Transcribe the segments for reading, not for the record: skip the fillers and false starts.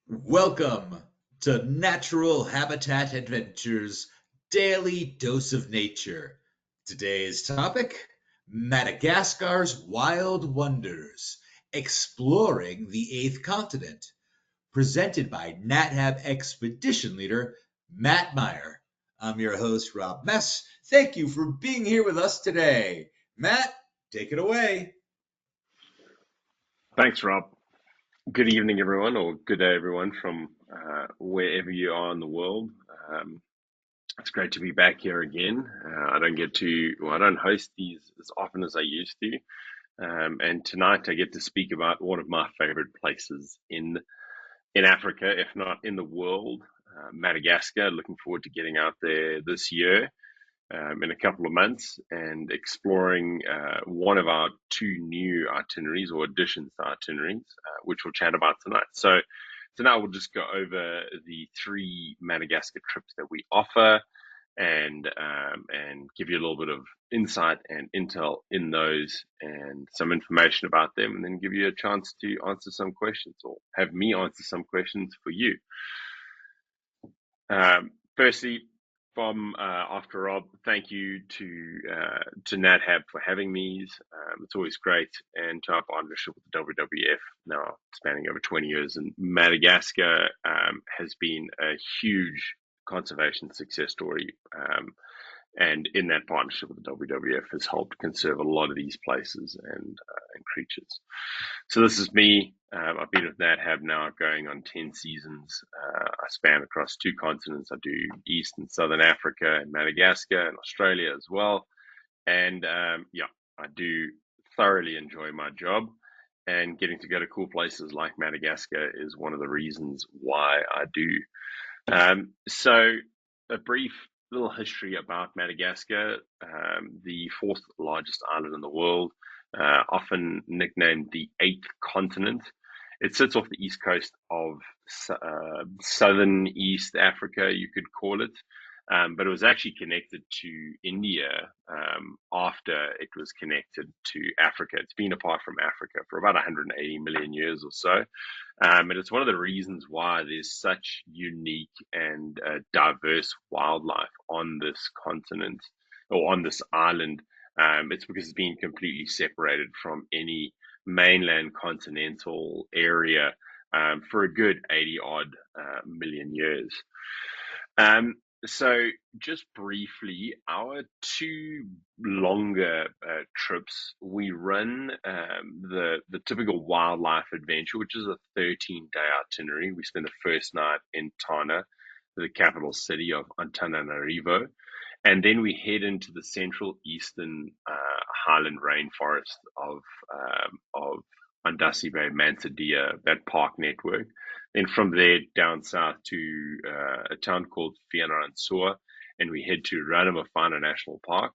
Welcome to Natural Habitat Adventures Daily Dose of Nature. Today's topic Madagascar's Wild Wonders Exploring the Eighth Continent, presented by NatHab Expedition Leader Matt Meyer. I'm your host, Rob Mess. Thank you for being here with us today. Matt, take it away. Thanks, Rob. Good evening, everyone, or good day, everyone, from wherever you are in the world. Um, it's great to be back here again. I don't host these as often as I used to. And tonight I get to speak about one of my favorite places in Africa, if not in the world, Madagascar. Looking forward to getting out there this year in a couple of months and exploring one of our two new itineraries or additions to itineraries, which we'll chat about tonight. So tonight we'll just go over the three Madagascar trips that we offer and give you a little bit of insight and intel in those and some information about them, and then give you a chance to answer some questions or have me answer some questions for you. Firstly, from after Rob, thank you to NatHab for having me. It's always great, and to our partnership with the WWF, now spanning over 20 years in Madagascar, has been a huge conservation success story. And in that partnership with the WWF has helped conserve a lot of these places and creatures. So this is me. I've been with NatHab now going on 10 seasons. I span across two continents. I do East and Southern Africa and Madagascar and Australia as well. And I do thoroughly enjoy my job. And getting to go to cool places like Madagascar is one of the reasons why I do. So a brief little history about Madagascar, the fourth largest island in the world, often nicknamed the eighth continent. It sits off the east coast of southern East Africa, you could call it. But it was actually connected to India after it was connected to Africa. It's been apart from Africa for about 180 million years or so. And it's one of the reasons why there's such unique and diverse wildlife on this continent or on this island. It's because it's been completely separated from any mainland continental area for a good 80 odd million years. So just briefly, our two longer trips, we run the typical wildlife adventure, which is a 13-day itinerary. We spend the first night in Tana, the capital city of Antananarivo, and then we head into the central eastern highland rainforest of Andasibe, Mansadia, that park network. Then from there down south to a town called Fianarantsoa, and we head to Ranamafana National Park.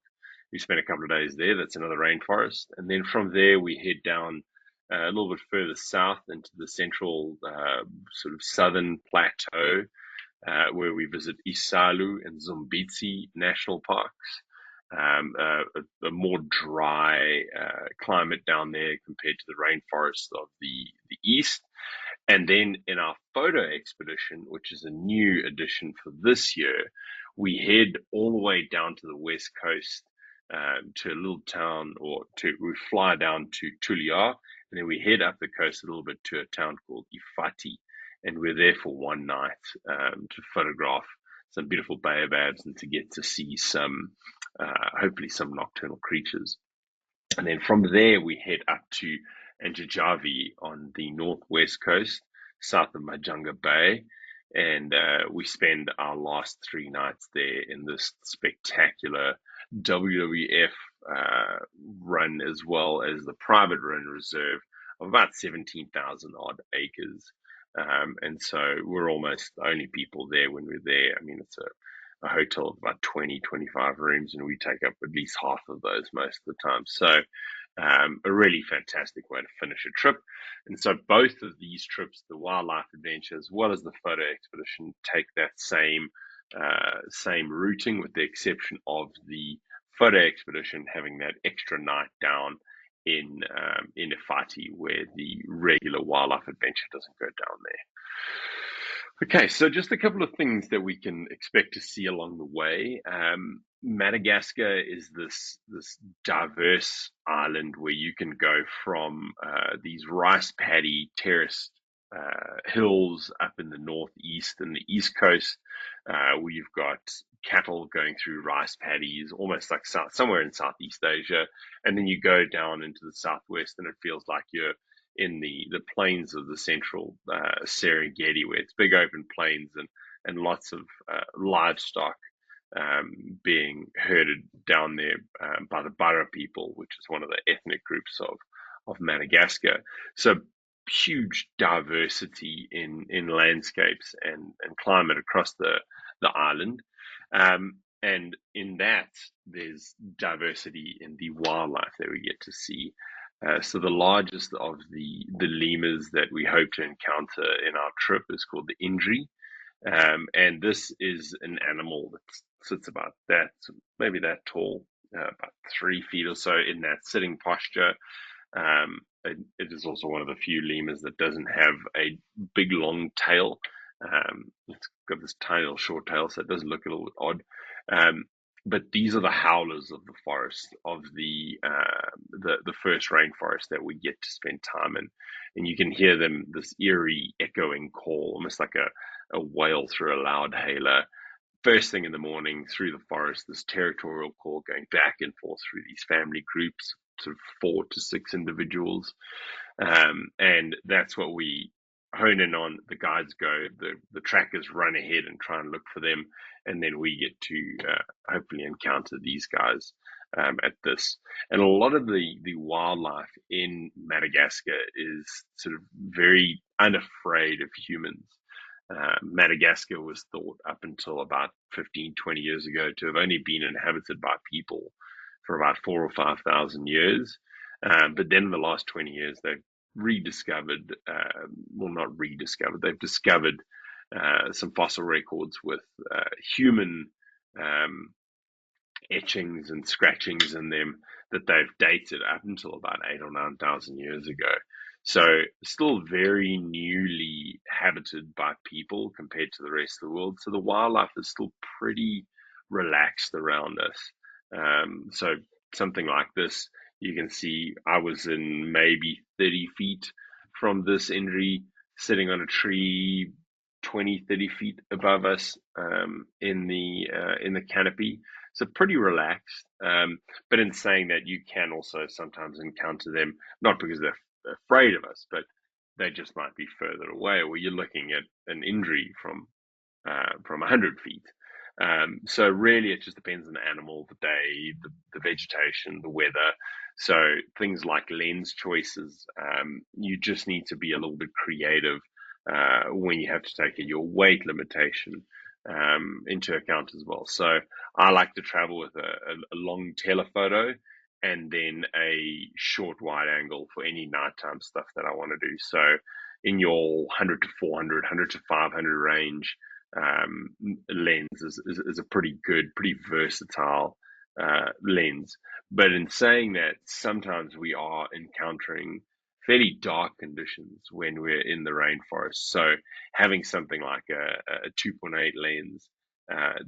We spend a couple of days there. That's another rainforest. And then from there, we head down a little bit further south into the central sort of southern plateau, where we visit Isalu and Zumbitsi national parks. A more dry climate down there compared to the rainforests of the east. And then in our photo expedition, which is a new addition for this year, we head all the way down to the west coast to a little town, we fly down to Tulia, and then we head up the coast a little bit to a town called Ifati, and we're there for one night to photograph some beautiful baobabs and to get to see hopefully some nocturnal creatures. And then from there, we head up to Njajavi on the northwest coast, south of Majanga Bay. And we spend our last 3 nights there in this spectacular WWF run, as well as the private run reserve of about 17,000 odd acres. And so we're almost the only people there when we're there. I mean, it's a hotel of about 20, 25 rooms, and we take up at least half of those most of the time. So a really fantastic way to finish a trip. And so both of these trips, the wildlife adventure as well as the photo expedition, take that same routing, with the exception of the photo expedition having that extra night down in Ifati, where the regular wildlife adventure doesn't go down there. Okay, so just a couple of things that we can expect to see along the way. Madagascar is this diverse island where you can go from these rice paddy terraced hills up in the northeast and the east coast, where you've got cattle going through rice paddies, almost like somewhere in Southeast Asia, and then you go down into the southwest, and it feels like you're in the plains of the central Serengeti, where it's big open plains and lots of livestock being herded down there by the Bara people, which is one of the ethnic groups of Madagascar. So huge diversity in landscapes and climate across the island. And in that, there's diversity in the wildlife that we get to see. So the largest of the lemurs that we hope to encounter in our trip is called the Indri. And this is an animal that sits about that, maybe that tall, about 3 feet or so in that sitting posture. It is also one of the few lemurs that doesn't have a big long tail. It's got this tiny little short tail, so it does look a little bit odd. But these are the howlers of the forest, of the first rainforest that we get to spend time in, and you can hear them, this eerie echoing call, almost like a wail through a loud hailer. First thing in the morning through the forest, this territorial call going back and forth through these family groups, sort of 4 to 6 individuals, and that's what we hone in on. The guides go, the trackers run ahead and try and look for them, and then we get to hopefully encounter these guys at this. And a lot of the wildlife in Madagascar is sort of very unafraid of humans. Madagascar was thought up until about 15, 20 years ago to have only been inhabited by people for about 4 or 5 thousand years. But then in the last 20 years, they've rediscovered, well, not rediscovered, they've discovered some fossil records with human etchings and scratchings in them that they've dated up until about 8 or 9 thousand years ago. So still very newly habited by people compared to the rest of the world. So the wildlife is still pretty relaxed around us. So something like this, you can see I was in maybe 30 feet from this Indri, sitting on a tree 20, 30 feet above us, in the canopy. So pretty relaxed. But in saying that, you can also sometimes encounter them, not because they're afraid of us, but they just might be further away, or you're looking at an injury from 100 feet. So really, it just depends on the animal, the day, the vegetation, the weather. So things like lens choices, you just need to be a little bit creative when you have to take your weight limitation into account as well. So I like to travel with a long telephoto and then a short wide angle for any nighttime stuff that I want to do. So in your 100 to 400, 100 to 500 range, lens is a pretty good, pretty versatile lens. But in saying that, sometimes we are encountering fairly dark conditions when we're in the rainforest. So having something like a 2.8 lens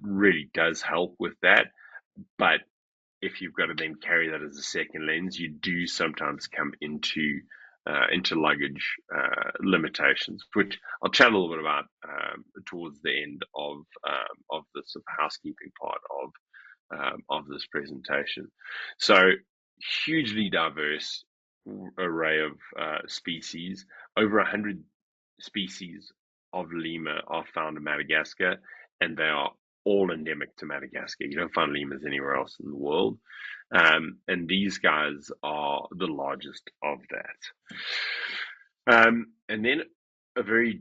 really does help with that. But if you've got to then carry that as a second lens, you do sometimes come into luggage limitations, which I'll chat a little bit about towards the end of the sort of housekeeping part of this presentation. So hugely diverse array of species. Over 100 species of lemur are found in Madagascar, and they are all endemic to Madagascar. You don't find lemurs anywhere else in the world. And these guys are the largest of that. And then a very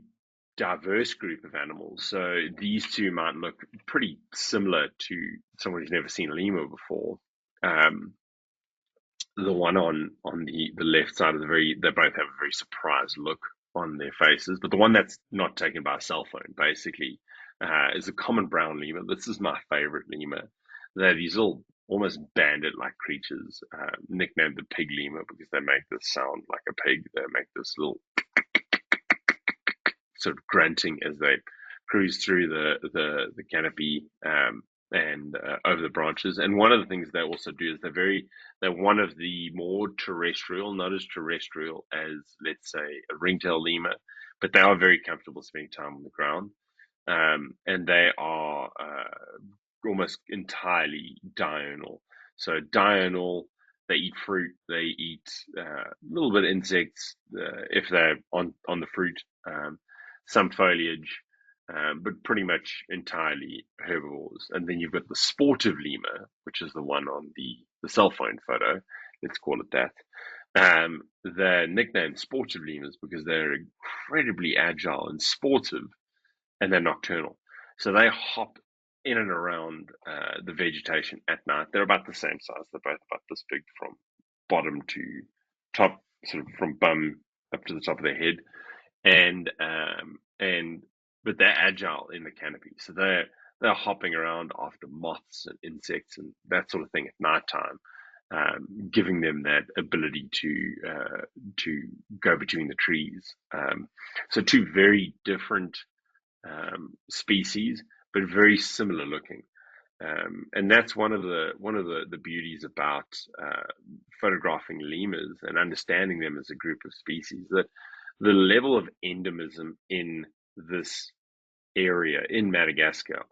diverse group of animals. So these two might look pretty similar to someone who's never seen a lemur before. The one on the left side of they both have a very surprised look on their faces, but the one that's not taken by a cell phone basically is a common brown lemur. This is my favorite lemur. They're these little almost bandit-like creatures, nicknamed the pig lemur because they make this sound like a pig. They make this little sort of grunting as they cruise through the canopy and over the branches. And one of the things they also do is they're one of the more terrestrial, not as terrestrial as, let's say, a ringtail lemur, but they are very comfortable spending time on the ground. And they are almost entirely diurnal. So diurnal, they eat fruit, they eat a little bit of insects if they're on the fruit, some foliage, but pretty much entirely herbivores. And then you've got the sportive lemur, which is the one on the cell phone photo. Let's call it that. They're nicknamed sportive lemurs because they're incredibly agile and sportive, and they're nocturnal. So they hop in and around the vegetation at night. They're about the same size. They're both about this big from bottom to top, sort of from bum up to the top of their head. But they're agile in the canopy. So they're hopping around after moths and insects and that sort of thing at nighttime, giving them that ability to go between the trees. So two very different species, but very similar looking. And that's one of the beauties about photographing lemurs and understanding them as a group of species, that the level of endemism in this area in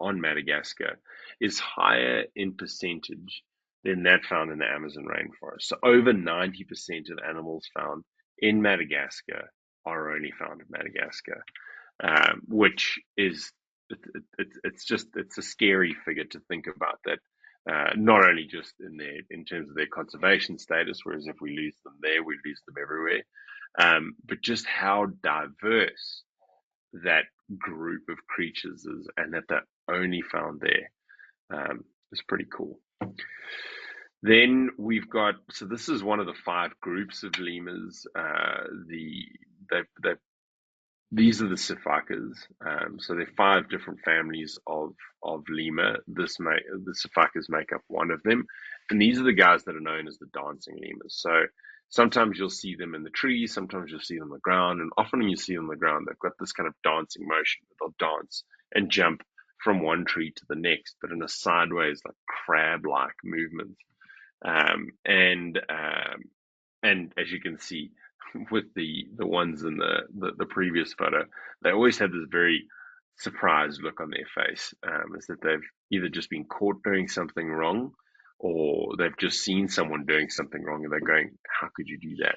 on Madagascar, is higher in percentage than that found in the Amazon rainforest. So over 90% of animals found in Madagascar are only found in Madagascar, which is it's a scary figure to think about, that not only just in terms of their conservation status, whereas if we lose them there, we lose them everywhere, but just how diverse that group of creatures is, and that they're only found there. Is pretty cool. Then we've got, so this is one of the 5 groups of lemurs. These are the Siphakas. So there are 5 different families of lemur. The Siphakas make up one of them, and these are the guys that are known as the dancing lemurs. So sometimes you'll see them in the trees, sometimes you'll see them on the ground, and often when you see them on the ground, they've got this kind of dancing motion. They'll dance and jump from one tree to the next, but in a sideways, like crab-like movement. And as you can see with the ones in the previous photo, they always have this very surprised look on their face, is that they've either just been caught doing something wrong, or they've just seen someone doing something wrong and they're going, how could you do that?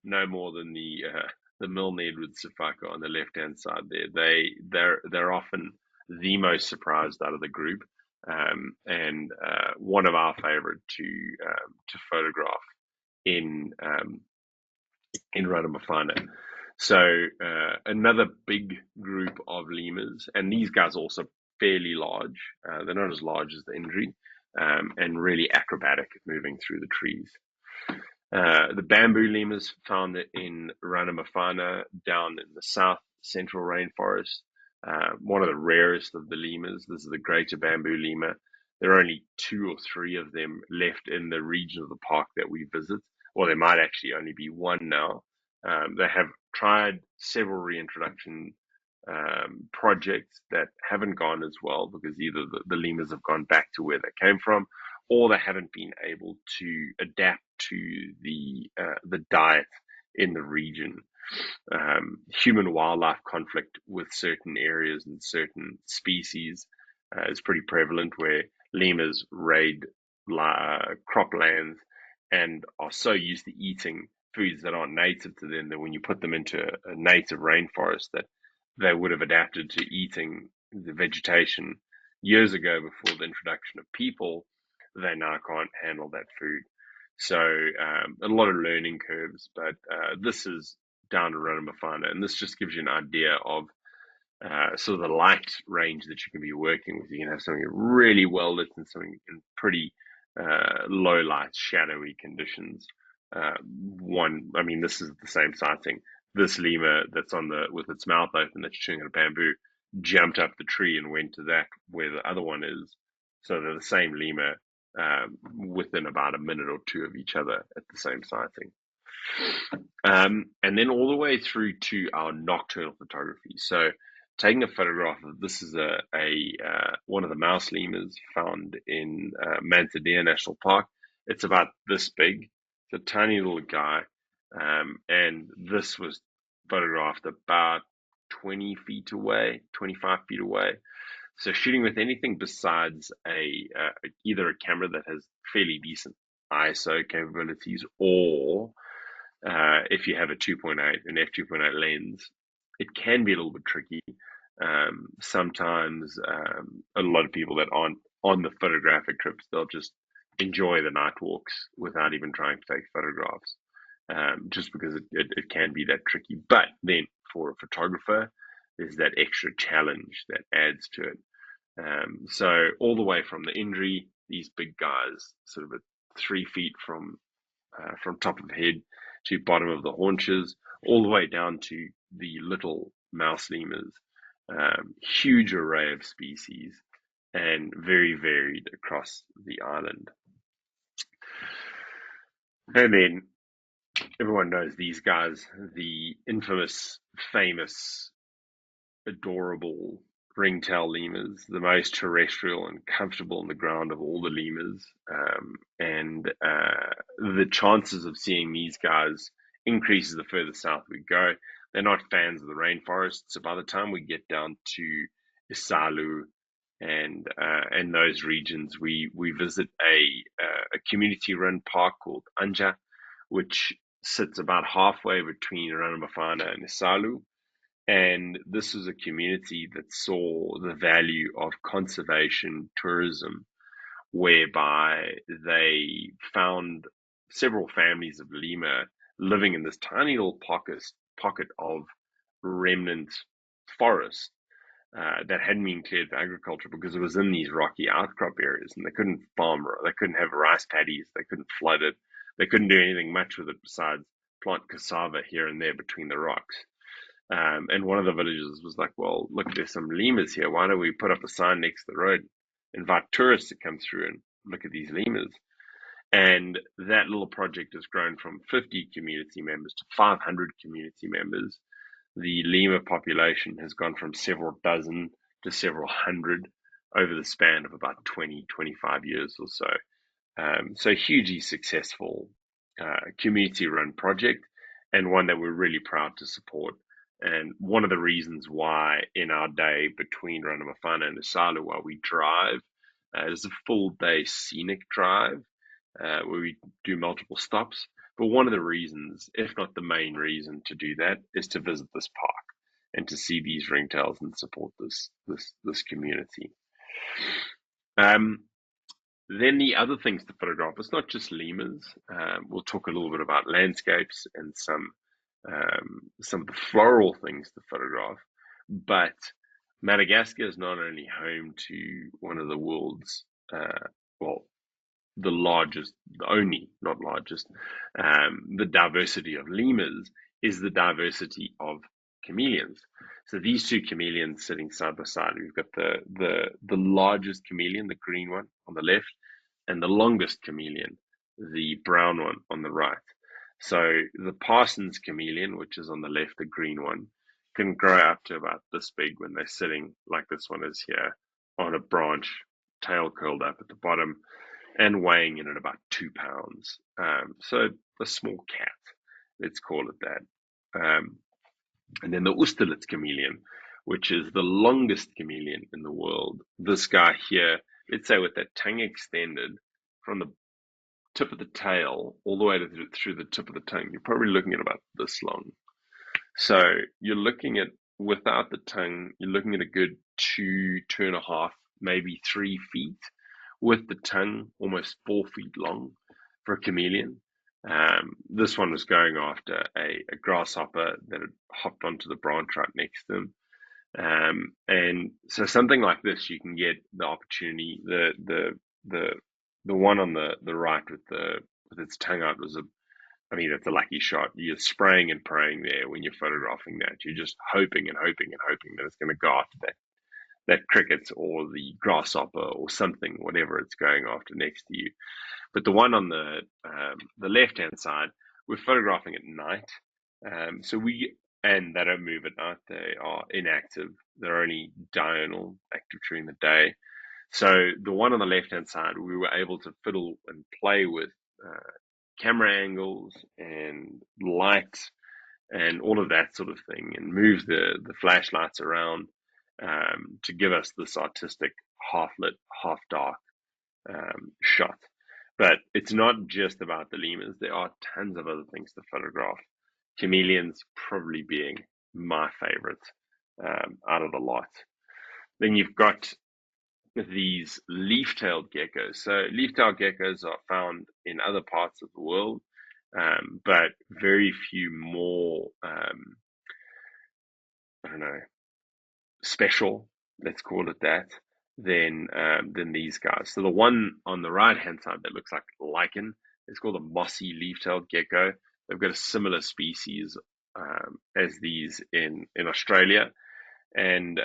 No more than the Milne Edwards Sifaka on the left hand side there. They're often the most surprised out of the group, and one of our favorite to photograph in Ranamafana. So another big group of lemurs, and these guys are also fairly large. They're not as large as the Indri, and really acrobatic moving through the trees. The bamboo lemurs found in Ranamafana down in the south central rainforest. One of the rarest of the lemurs. This is the greater bamboo lemur. There are only 2 or 3 of them left in the region of the park that we visit, or there might actually only be 1 now. They have tried several reintroduction projects that haven't gone as well, because either the lemurs have gone back to where they came from, or they haven't been able to adapt to the diet in the region. Human wildlife conflict with certain areas and certain species is pretty prevalent, where lemurs raid croplands and are so used to eating foods that aren't native to them, that when you put them into a native rainforest, that they would have adapted to eating the vegetation years ago before the introduction of people, they now can't handle that food. So a lot of learning curves, but this is down to Ranamafana, and this just gives you an idea of sort of the light range that you can be working with. You can have something really well lit and something in pretty low light, shadowy conditions. This is the same sighting. This lemur that's with its mouth open, that's chewing on a bamboo, jumped up the tree and went to that where the other one is. So they're the same lemur, within about a minute or 2 of each other at the same sighting. And then all the way through to our nocturnal photography. So taking a photograph of this is one of the mouse lemurs found in Manzanilla National Park. It's about this big. It's a tiny little guy. And this was photographed about 20 feet away, 25 feet away. So shooting with anything besides either a camera that has fairly decent ISO capabilities, or if you have an f2.8 lens, it can be a little bit tricky. Sometimes a lot of people that aren't on the photographic trips, they'll just enjoy the night walks without even trying to take photographs, just because it can be that tricky. But then for a photographer, there's that extra challenge that adds to it. So all the way from the injury, these big guys, sort of at 3 feet from top of the head to bottom of the haunches, all the way down to the little mouse lemurs. Huge array of species and very varied across the island. And then everyone knows these guys, the infamous, famous, adorable ringtail lemurs, the most terrestrial and comfortable on the ground of all the lemurs. And the chances of seeing these guys increases the further south we go. They're not fans of the rainforest, so by the time we get down to Isalu and those regions, we visit a community-run park called Anja, which sits about halfway between Ranamafana and Isalu. And this was a community that saw the value of conservation tourism, whereby they found several families of lemur living in this tiny little pocket of remnant forest that hadn't been cleared for agriculture because it was in these rocky outcrop areas, and they couldn't farm, they couldn't have rice paddies, they couldn't flood it, they couldn't do anything much with it besides plant cassava here and there between the rocks. And one of the villagers was like, well, look, there's some lemurs here. Why don't we put up a sign next to the road, invite tourists to come through and look at these lemurs? And that little project has grown from 50 community members to 500 community members. The lemur population has gone from several dozen to several hundred over the span of about 20, 25 years or so. So hugely successful community-run project, and one that we're really proud to support. And one of the reasons why in our day between Ranamafana and Isalu, while we drive, it's a full day scenic drive where we do multiple stops. But one of the reasons, if not the main reason to do that, is to visit this park and to see these ringtails and support this community. Then the other things to photograph, it's not just lemurs. We'll talk a little bit about landscapes and some of the floral things to photograph. But Madagascar is not only home to one of the world's, the largest, the only, not largest, the diversity of lemurs is the diversity of chameleons. So these two chameleons sitting side by side, we've got the largest chameleon, the green one on the left, and the longest chameleon, the brown one on the right. So the Parsons chameleon, which is on the left, the green one, can grow up to about this big when they're sitting like this one is here on a branch, tail curled up at the bottom, and weighing in at about 2 pounds. So a small cat, let's call it that. And then the Austerlitz chameleon, which is the longest chameleon in the world. This guy here, let's say with that tongue extended from the tip of the tail all the way through the tip of the tongue, you're probably looking at about this long. So you're looking at, without the tongue, you're looking at a good 2.5, maybe 3 feet. With the tongue, almost 4 feet long for a chameleon. This one was going after a grasshopper that had hopped onto the branch right next to him. And so something like this, you can get the opportunity. The one on the right with its tongue out was that's a lucky shot. You're spraying and praying there when you're photographing that. You're just hoping and hoping and hoping that it's going to go after that cricket or the grasshopper or something, whatever it's going after next to you. But the one on the left-hand side we're photographing at night. And they don't move at night. They are inactive. They're only diurnal, active during the day. So the one on the left-hand side, we were able to fiddle and play with camera angles and light and all of that sort of thing, and move the flashlights around to give us this artistic half lit, half dark shot. But it's not just about the lemurs. There are tons of other things to photograph. Chameleons probably being my favorite out of the lot. Then you've got these leaf-tailed geckos. So leaf-tailed geckos are found in other parts of the world, but very few more, I don't know, special, let's call it that, than these guys. So the one on the right-hand side that looks like lichen is called a mossy leaf-tailed gecko. They've got a similar species as these in Australia. And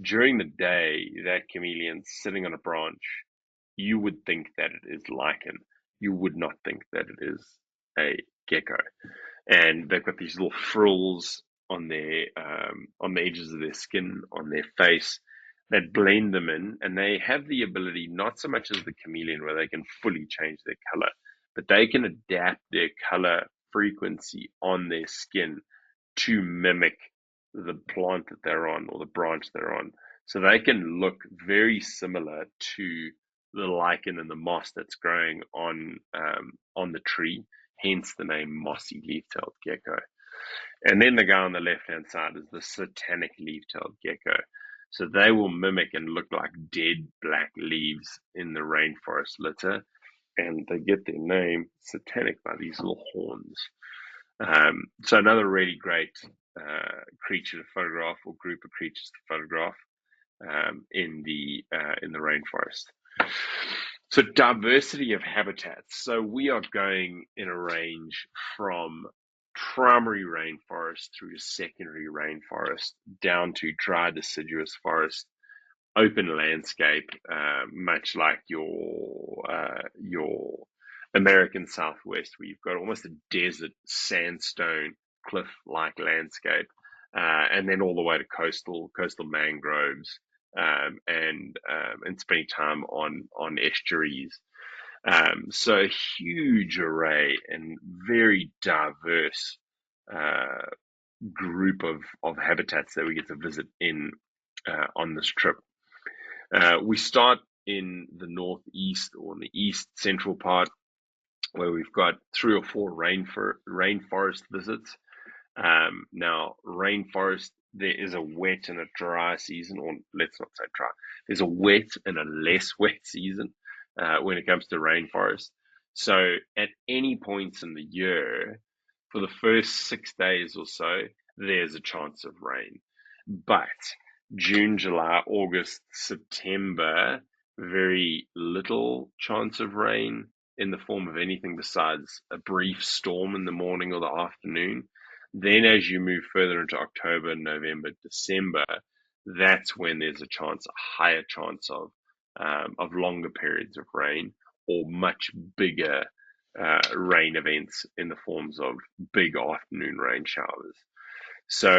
during the day, that chameleon sitting on a branch, you would think that it is lichen. You would not think that it is a gecko. And they've got these little frills on the edges of their skin, on their face, that blend them in, and they have the ability, not so much as the chameleon where they can fully change their color, but they can adapt their color frequency on their skin to mimic the plant that they're on or the branch they're on. So they can look very similar to the lichen and the moss that's growing on the tree, hence the name mossy leaf-tailed gecko. And then the guy on the left-hand side is the satanic leaf-tailed gecko. So they will mimic and look like dead black leaves in the rainforest litter, and they get their name satanic by these little horns. So another really great creature to photograph, or group of creatures to photograph in the rainforest. So diversity of habitats. So we are going in a range from primary rainforest through to secondary rainforest, down to dry deciduous forest, open landscape, much like your American Southwest, where you've got almost a desert sandstone cliff-like landscape, and then all the way to coastal mangroves, and spending time on estuaries. So a huge array and very diverse group of habitats that we get to visit on this trip. We start in the northeast, or in the east central part, where we've got 3 or 4 rainforest visits. Now, rainforest, there is a wet and a dry season, or let's not say dry. There's a wet and a less wet season when it comes to rainforest. So at any points in the year, for the first 6 days or so, there's a chance of rain. But June, July, August, September, very little chance of rain in the form of anything besides a brief storm in the morning or the afternoon. Then as you move further into October, November, December, that's when there's a higher chance of longer periods of rain, or much bigger rain events in the forms of big afternoon rain showers. So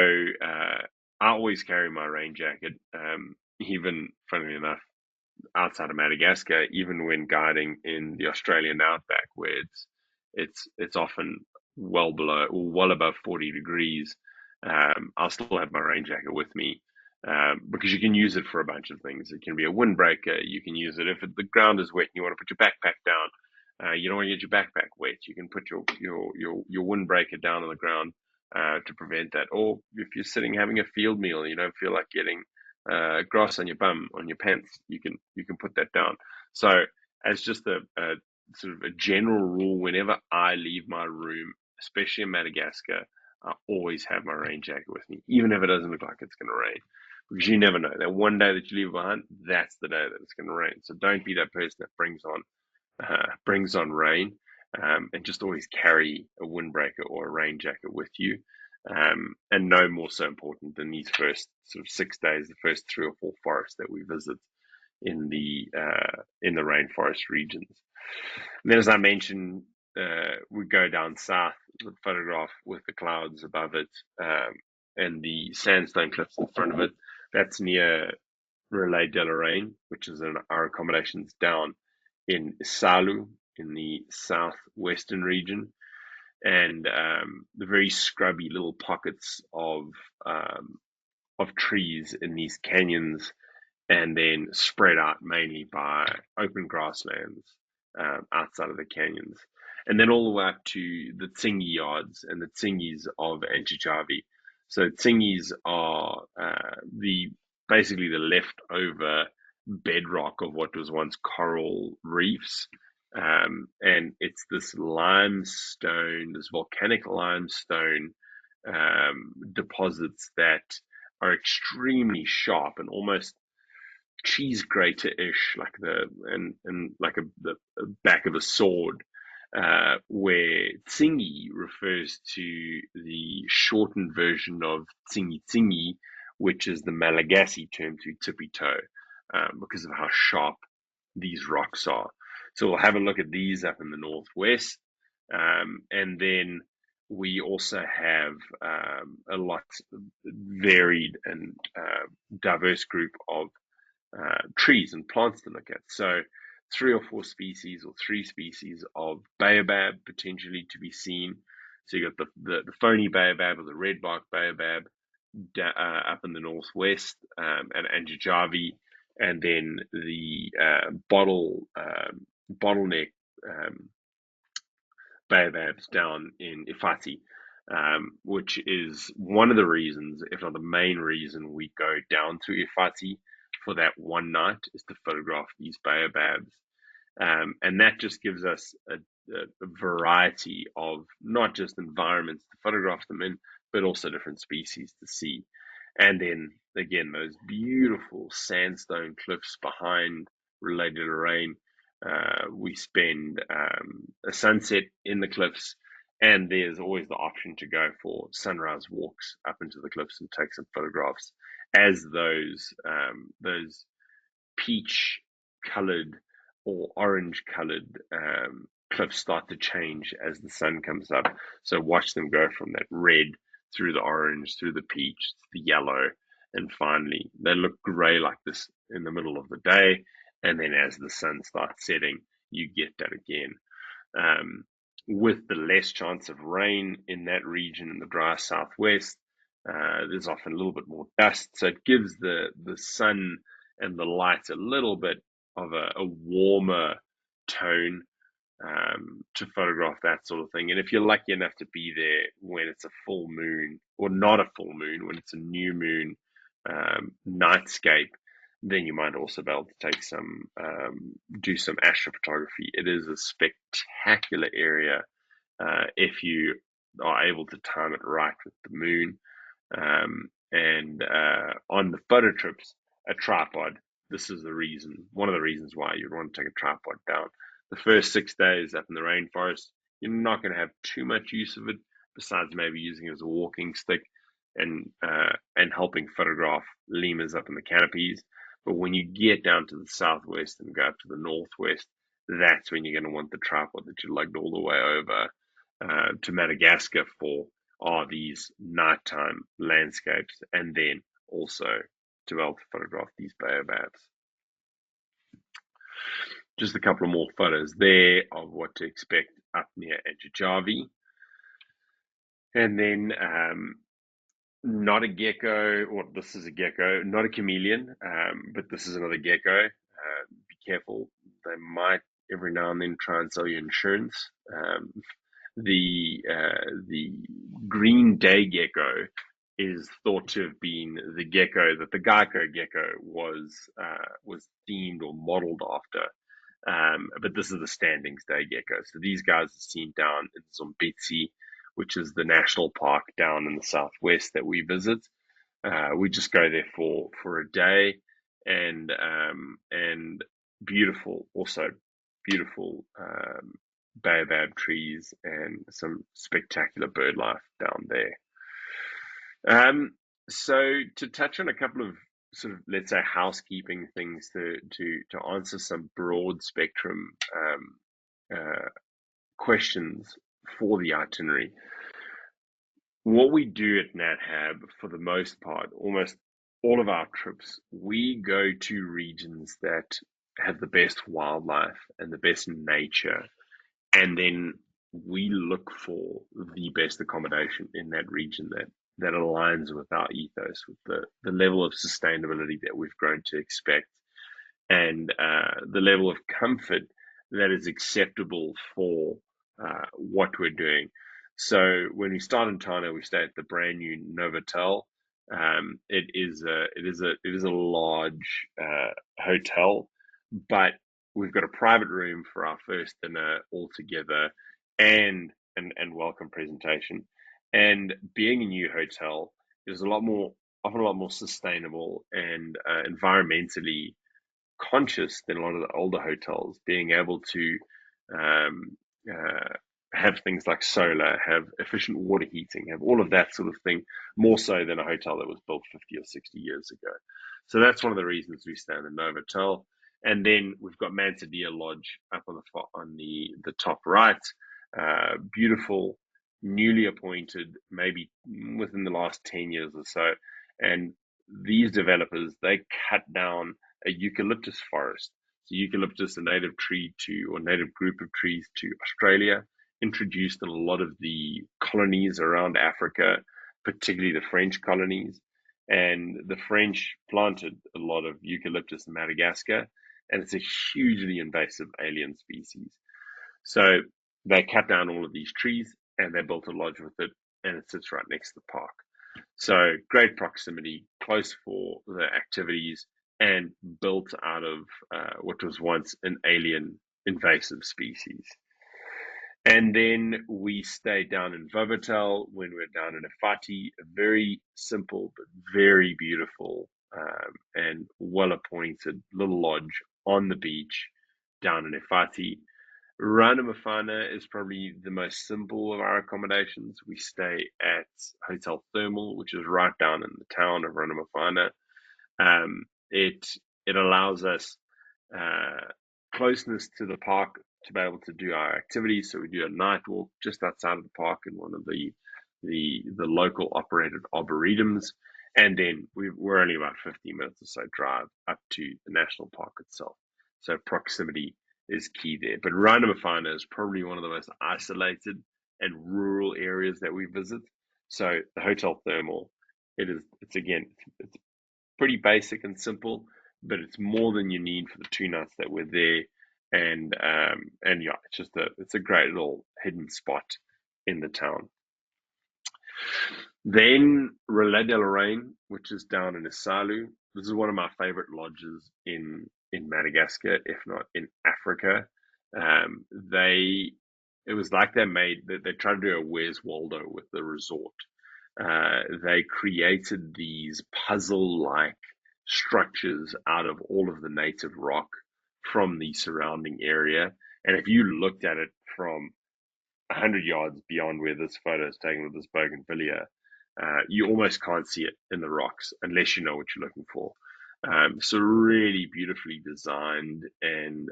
I always carry my rain jacket, even, funnily enough, outside of Madagascar, even when guiding in the Australian outback, where it's often well below or well above 40 degrees. I'll still have my rain jacket with me, because you can use it for a bunch of things. It can be a windbreaker. You can use it if the ground is wet and you want to put your backpack down. You don't want to get your backpack wet. You can put your windbreaker down on the ground to prevent that. Or if you're sitting having a field meal and you don't feel like getting grass on your bum, on your pants, you can put that down. So as just a sort of a general rule, whenever I leave my room, especially in Madagascar, I always have my rain jacket with me, even if it doesn't look like it's going to rain, because you never know. That one day that you leave behind, that's the day that it's going to rain. So don't be that person that brings on rain, and just always carry a windbreaker or a rain jacket with you. And no more so important than these first sort of 6 days, the first 3 or 4 forests that we visit in the rainforest regions. And then, as I mentioned, we go down south, the photograph with the clouds above it, and the sandstone cliffs in front of it. That's near Relais de Lorraine, which is in our accommodations down in Salu in the southwestern region, and the very scrubby little pockets of trees in these canyons, and then spread out mainly by open grasslands outside of the canyons. And then all the way up to the Tsingy yards and the Tsingys of Anchichavi. So Tsingys are basically the leftover bedrock of what was once coral reefs. And it's this limestone, this volcanic limestone deposits that are extremely sharp and almost cheese grater-ish, like the back of a sword, where Tsingy refers to the shortened version of Tsingy Tsingy, which is the Malagasy term to tippy toe, because of how sharp these rocks are. So we'll have a look at these up in the northwest, and then we also have a lot varied and diverse group of trees and plants to look at. So 3 or 4 species or 3 species of baobab potentially to be seen. So you got the phony baobab or the redbark baobab up in the northwest at Anjijavi, and then the bottleneck baobabs down in Ifati, which is one of the reasons, if not the main reason, we go down to Ifati for that one night, is to photograph these baobabs. And that just gives us a variety of not just environments to photograph them in, but also different species to see. And then again, those beautiful sandstone cliffs behind Relais de Lorraine. We spend a sunset in the cliffs, and there's always the option to go for sunrise walks up into the cliffs and take some photographs as those peach colored or orange colored cliffs start to change as the sun comes up. So watch them go from that red through the orange, through the peach, the yellow, and finally they look gray like this in the middle of the day. And then as the sun starts setting, you get that again. With the less chance of rain in that region in the dry southwest, there's often a little bit more dust. So it gives the sun and the light a little bit of a warmer tone to photograph that sort of thing. And if you're lucky enough to be there when it's a full moon, or not a full moon, when it's a new moon nightscape, then you might also be able to take do some astrophotography. It is a spectacular area if you are able to time it right with the moon. And on the photo trips, a tripod. This is one of the reasons why you'd want to take a tripod down. The first 6 days up in the rainforest, you're not going to have too much use of it, besides maybe using it as a walking stick and helping photograph lemurs up in the canopies. But when you get down to the southwest and go up to the northwest, that's when you're going to want the tripod that you lugged all the way over to Madagascar for these nighttime landscapes, and then also to be able to photograph these baobabs. Just a couple of more photos there of what to expect up near Anjijavi. And then not a gecko, or this is a gecko, not a chameleon, but this is another gecko. Be careful, they might every now and then try and sell you insurance. The green day gecko is thought to have been the gecko that the Geico gecko was themed or modeled after. But this is the Standings Day gecko. So these guys are seen down in Zombetsi, which is the national park down in the southwest that we visit. We just go there for a day, and beautiful baobab trees and some spectacular bird life down there. So to touch on a couple of sort of, let's say, housekeeping things to answer some broad spectrum questions for the itinerary. What we do at NatHab, for the most part, almost all of our trips, we go to regions that have the best wildlife and the best nature, and then we look for the best accommodation in that region that aligns with our ethos, with the level of sustainability that we've grown to expect, and the level of comfort that is acceptable for what we're doing. So when we start in Tana, we stay at the brand new Novotel. It is a large hotel, but we've got a private room for our first dinner all together, and welcome presentation. And being a new hotel is often a lot more sustainable and environmentally conscious than a lot of the older hotels, being able to um, uh, have things like solar, have efficient water heating, have all of that sort of thing, more so than a hotel that was built 50 or 60 years ago. So that's one of the reasons we stay in the Novotel. And then we've got Mantadia Lodge up on the top right. Beautiful, newly appointed, maybe within the last 10 years or so. And these developers, they cut down a eucalyptus forest. So eucalyptus, a native tree or native group of trees to Australia, introduced in a lot of the colonies around Africa, particularly the French colonies. And the French planted a lot of eucalyptus in Madagascar, and it's a hugely invasive alien species. So they cut down all of these trees and they built a lodge with it, and it sits right next to the park. So great proximity, close for the activities, and built out of what was once an alien invasive species. And then we stayed down in Vovotel when we were down in Efati, a very simple but very beautiful and well appointed little lodge on the beach down in Efati. Rana Mafana is probably the most simple of our accommodations. We stay at Hotel Thermal, which is right down in the town of Rana Mafana. It allows us closeness to the park to be able to do our activities. So we do a night walk just outside of the park in one of the local operated arboretums, and then we're only about 15 minutes or so drive up to the national park itself. So proximity is key there. But Rana Mafana is probably one of the most isolated and rural areas that we visit. So the Hotel Thermal, it's pretty basic and simple, but it's more than you need for the 2 nights that we're there. And yeah, it's a great little hidden spot in the town. Then Relais de Lorraine, which is down in Isalu. This is one of my favorite lodges in Madagascar, if not in Africa. It was like they tried to do a Where's Waldo with the resort. They created these puzzle-like structures out of all of the native rock from the surrounding area. And if you looked at it from 100 yards beyond where this photo is taken with this bougainvillea, you almost can't see it in the rocks unless you know what you're looking for. So really beautifully designed and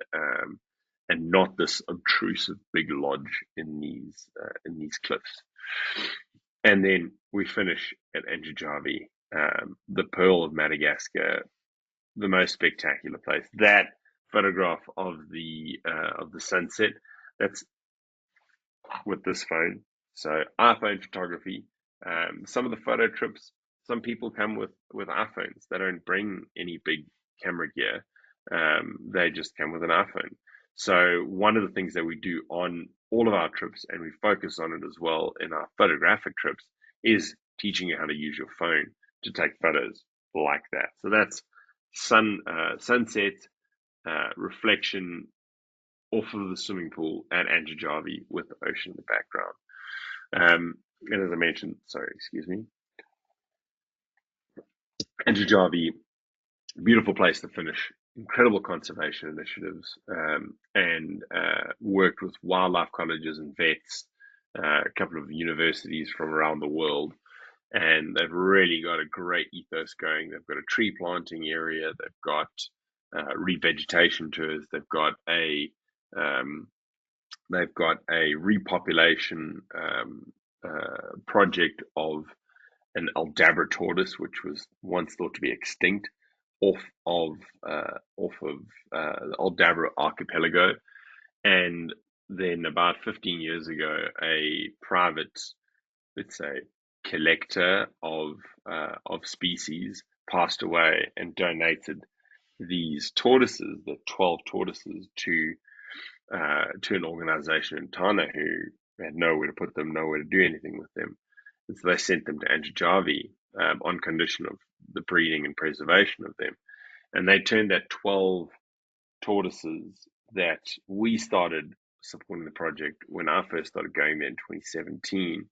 not this obtrusive big lodge in these cliffs. And then we finish at Anjijavi, the Pearl of Madagascar, the most spectacular place. That photograph of the sunset, that's with this phone. So iPhone photography. Some of the photo trips, some people come with iPhones. They don't bring any big camera gear. They just come with an iPhone. So one of the things that we do on all of our trips, and we focus on it as well in our photographic trips, is teaching you how to use your phone to take photos like that. So that's sunset, reflection off of the swimming pool at Anjijavi with the ocean in the background. And as I mentioned, sorry, excuse me, Anjijavi, beautiful place to finish. Incredible conservation initiatives, and worked with wildlife colleges and vets, a couple of universities from around the world, and they've really got a great ethos going. They've got a tree planting area, they've got revegetation tours, they've got a They've got a repopulation project of an Aldabra tortoise, which was once thought to be extinct, off of the Aldabra archipelago. And then about 15 years ago, a private, let's say, collector of species passed away and donated these tortoises, the 12 tortoises, to an organization in Tana who had nowhere to put them, nowhere to do anything with them. And so they sent them to Antijavi on condition of the breeding and preservation of them. And they turned that 12 tortoises that we started supporting the project when I first started going there in 2017.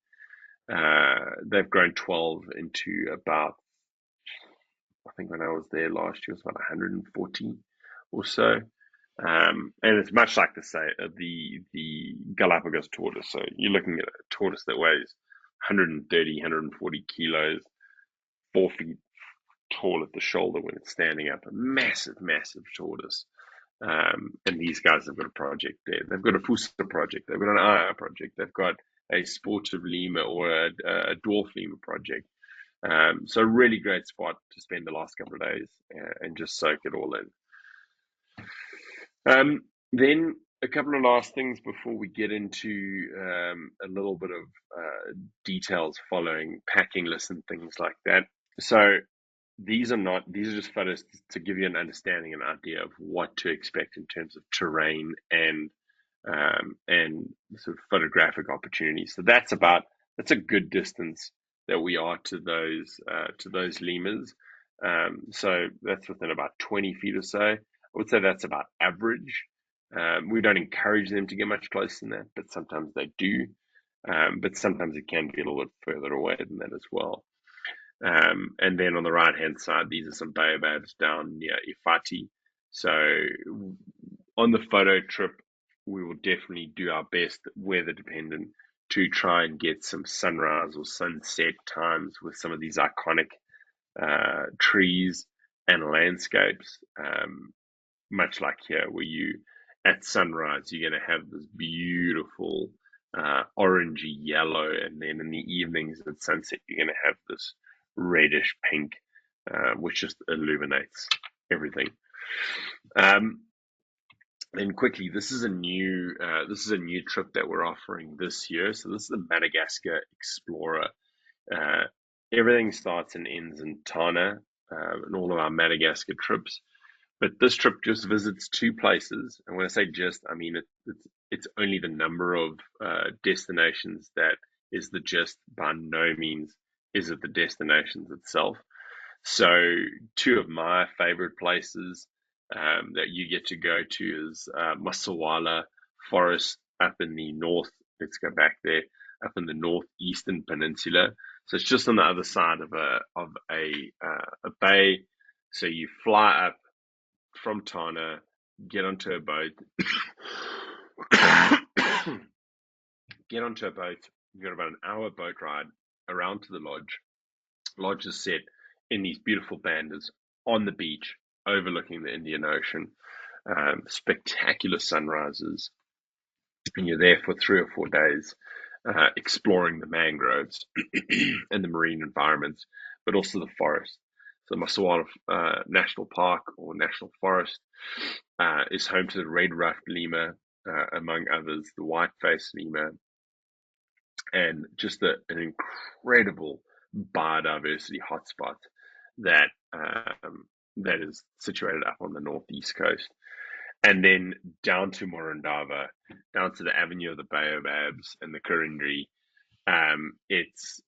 They've grown 12 into about, I think when I was there last year, it was about 140 or so. And it's much like the Galapagos tortoise. So you're looking at a tortoise that weighs 130, 140 kilos, 4 feet tall at the shoulder when it's standing up. A massive, massive tortoise. And these guys have got a project there. They've got a Fusa project. They've got an Aya project. They've got a sportive lemur or a dwarf lemur project. So really great spot to spend the last couple of days and just soak it all in. Then a couple of last things before we get into a little bit of details following packing lists and things like that. So these are just photos to give you an understanding and idea of what to expect in terms of terrain and sort of photographic opportunities. So that's a good distance that we are to those lemurs. So that's within about 20 feet or so. I would say that's about average. We don't encourage them to get much closer than that, but sometimes they do. But sometimes it can be a little bit further away than that as well. And then on the right-hand side, these are some baobabs down near Ifati. So on the photo trip, we will definitely do our best, weather dependent, to try and get some sunrise or sunset times with some of these iconic trees and landscapes. Much like here, where at sunrise, you're going to have this beautiful orangey yellow, and then in the evenings at sunset, you're going to have this reddish pink, which just illuminates everything. Then quickly, this is a new trip that we're offering this year. So this is the Madagascar Explorer. Everything starts and ends in Tana, in all of our Madagascar trips. But this trip just visits two places. And when I say just, I mean it's only the number of destinations that is the gist. By no means is it the destinations itself. So two of my favorite places that you get to go to is Masawala Forest up in the north. Let's go back there, up in the northeastern peninsula. So it's just on the other side of a bay. So you fly up from Tana, get onto a boat, You've got about an hour boat ride around to the lodge. Lodge is set in these beautiful bandas on the beach, overlooking the Indian Ocean. Spectacular sunrises, and you're there for 3 or 4 days, exploring the mangroves and the marine environments, but also the forest. So Masawala National Park or National Forest is home to the red-ruffed lemur, among others, the white-faced lemur, and just an incredible biodiversity hotspot that is situated up on the northeast coast. And then down to Morondava, down to the Avenue of the Baobabs and the Kurindri. It's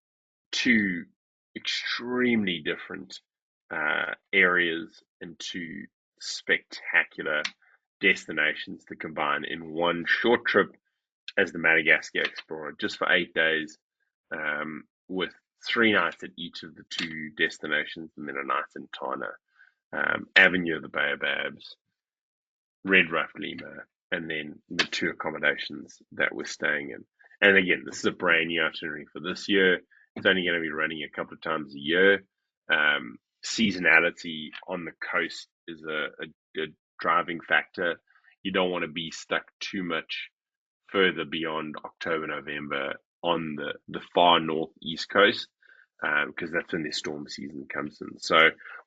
two extremely different areas and two spectacular destinations to combine in one short trip as the Madagascar Explorer, just for 8 days, with 3 nights at each of the two destinations, and then a night in Tana, Avenue of the Baobabs, red ruffed lemur, and then the 2 accommodations that we're staying in. And again, this is a brand new itinerary for this year. It's only going to be running a couple of times a year. Seasonality on the coast is a driving factor. You don't want to be stuck too much further beyond October, November on the far northeast coast, because that's when their storm season comes in. So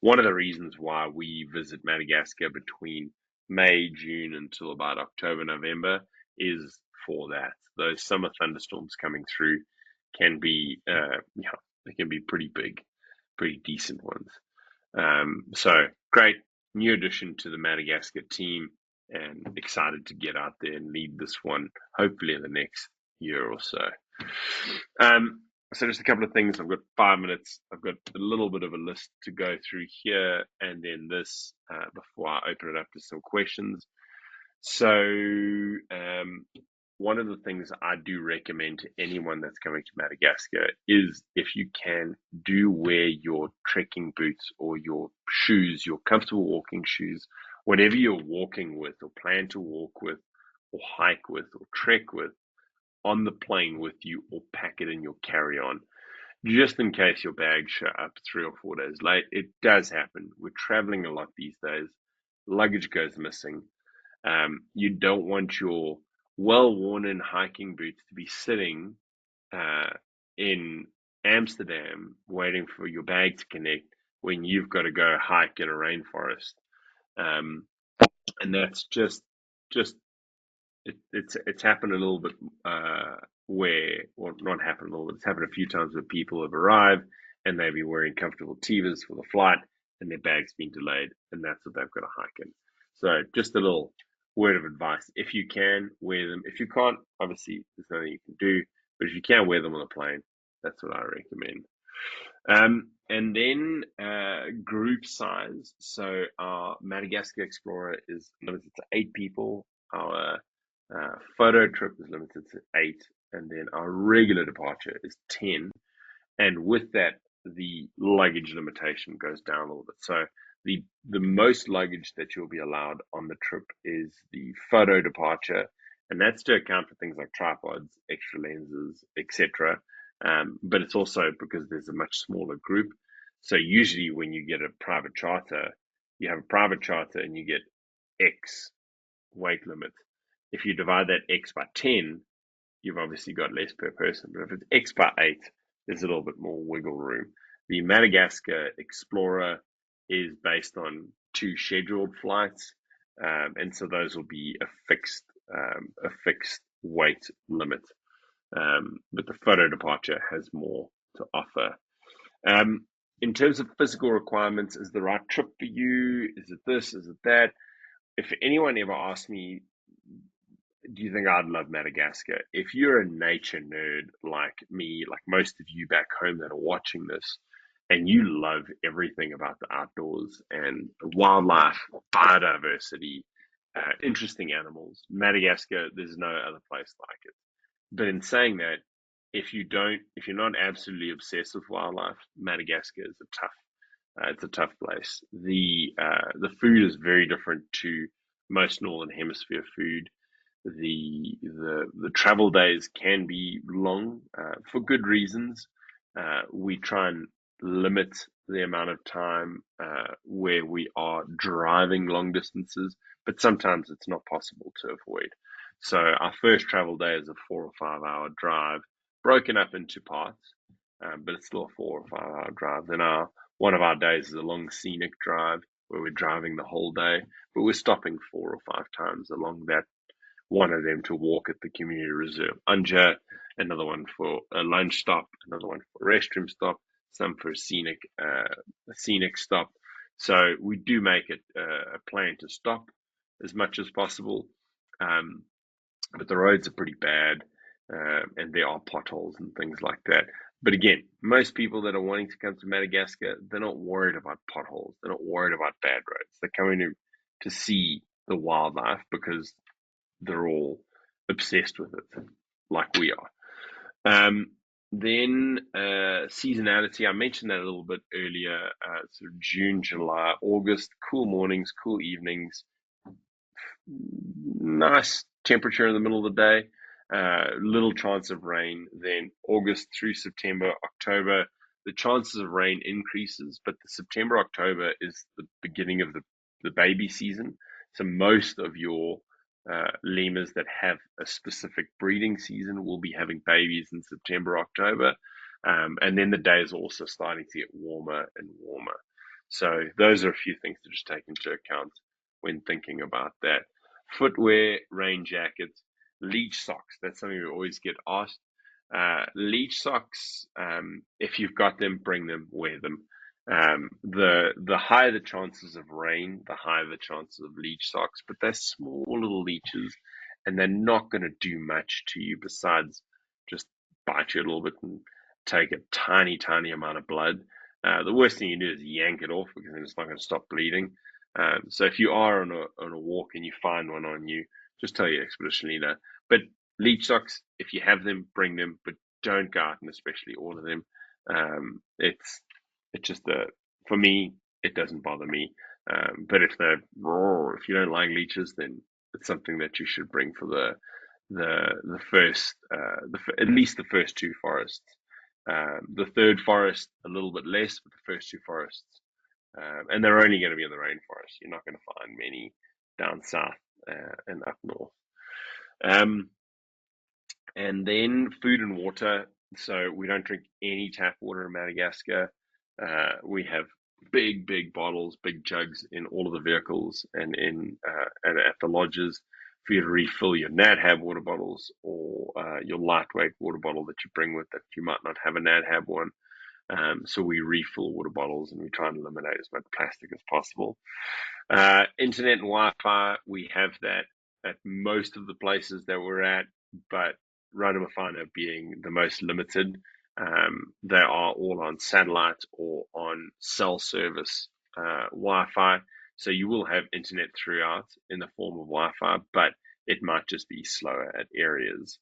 one of the reasons why we visit Madagascar between May, June until about October, November is for that. Those summer thunderstorms coming through can be, they can be pretty big, pretty decent ones. So great new addition to the Madagascar team, and excited to get out there and lead this one, hopefully in the next year or so. So just a couple of things. I've got 5 minutes. I've got a little bit of a list to go through here, and then this before I open it up to some questions. So one of the things I do recommend to anyone that's coming to Madagascar is, if you can, do wear your trekking boots or your shoes, your comfortable walking shoes, whatever you're walking with or plan to walk with or hike with or trek with, on the plane with you, or pack it in your carry-on, just in case your bags show up 3 or 4 days late. It does happen. We're traveling a lot these days. Luggage goes missing. You don't want your well-worn-in hiking boots to be sitting in Amsterdam waiting for your bag to connect when you've got to go hike in a rainforest. And that's just it's happened a little bit not happened a little bit. It's happened a few times where people have arrived and they've been wearing comfortable Tevas for the flight, and their bag's been delayed, and that's what they've got to hike in. So just a little word of advice: if you can, wear them. If you can't, obviously there's nothing you can do. But if you can, wear them on the plane. That's what I recommend. And then group size. So our Madagascar Explorer is limited to 8 people. Our photo trip is limited to 8, and then our regular departure is 10. And with that, the luggage limitation goes down a little bit. So the most luggage that you'll be allowed on the trip is the photo departure, and that's to account for things like tripods, extra lenses, etc. But it's also because there's a much smaller group. So usually when you get a private charter, you have a private charter and you get X weight limit. If you divide that X by 10, you've obviously got less per person. But if it's X by 8, there's a little bit more wiggle room. The Madagascar Explorer is based on 2 scheduled flights, and so those will be a fixed weight limit. But the photo departure has more to offer. In terms of physical requirements, is the right trip for you? Is it this? Is it that? If anyone ever asks me, do you think I'd love Madagascar? If you're a nature nerd like me, like most of you back home that are watching this, and you love everything about the outdoors and wildlife, biodiversity, interesting animals, Madagascar, there's no other place like it. But in saying that, if you're not absolutely obsessed with wildlife, Madagascar is it's a tough place. The food is very different to most Northern Hemisphere food. The travel days can be long for good reasons. We try and limit the amount of time where we are driving long distances, but sometimes it's not possible to avoid. So our first travel day is a 4 or 5 hour drive, broken up into parts, but it's still a 4 or 5 hour drive. Then one of our days is a long scenic drive where we're driving the whole day, but we're stopping 4 or 5 times along that. One of them to walk at the community reserve Anja, another one for a lunch stop, another one for a restroom stop, some for a scenic stop. So we do make it a plan to stop as much as possible, but the roads are pretty bad, and there are potholes and things like that. But again, most people that are wanting to come to Madagascar, they're not worried about potholes. They're not worried about bad roads. They're coming to see the wildlife because they're all obsessed with it, like we are. Then seasonality, I mentioned that a little bit earlier. So June, July, August, cool mornings, cool evenings, nice temperature in the middle of the day, little chance of rain. Then August through September, October, the chances of rain increases, but the September, October is the beginning of the baby season. So most of your lemurs that have a specific breeding season will be having babies in September, October. And then the days are also starting to get warmer and warmer. So those are a few things to just take into account when thinking about that. Footwear, rain jackets, leech socks. That's something we always get asked. Leech socks, if you've got them, bring them, wear them. The higher the chances of rain, the higher the chances of leech socks, but they're small little leeches and they're not going to do much to you besides just bite you a little bit and take a tiny, tiny amount of blood. The worst thing you do is yank it off because then it's not going to stop bleeding. So if you are on a walk and you find one on you, just tell your expedition leader. But leech socks, if you have them, bring them, but don't go out and especially order them. It's just for me, it doesn't bother me. But if if you don't like leeches, then it's something that you should bring for the first at least the first two forests. The third forest a little bit less, but the first two forests, and they're only going to be in the rainforest. You're not going to find many down south and up north. And then food and water. So we don't drink any tap water in Madagascar. We have big bottles, big jugs in all of the vehicles and and at the lodges for you to refill your NADHAB water bottles or your lightweight water bottle that you bring with that you might not have a NADHAB one. So we refill water bottles and we try and eliminate as much plastic as possible. Internet and Wi-Fi, we have that at most of the places that we're at, but Ranamafana being the most limited, they are all on satellite or on cell service Wi-Fi. So you will have internet throughout in the form of Wi-Fi, but it might just be slower at areas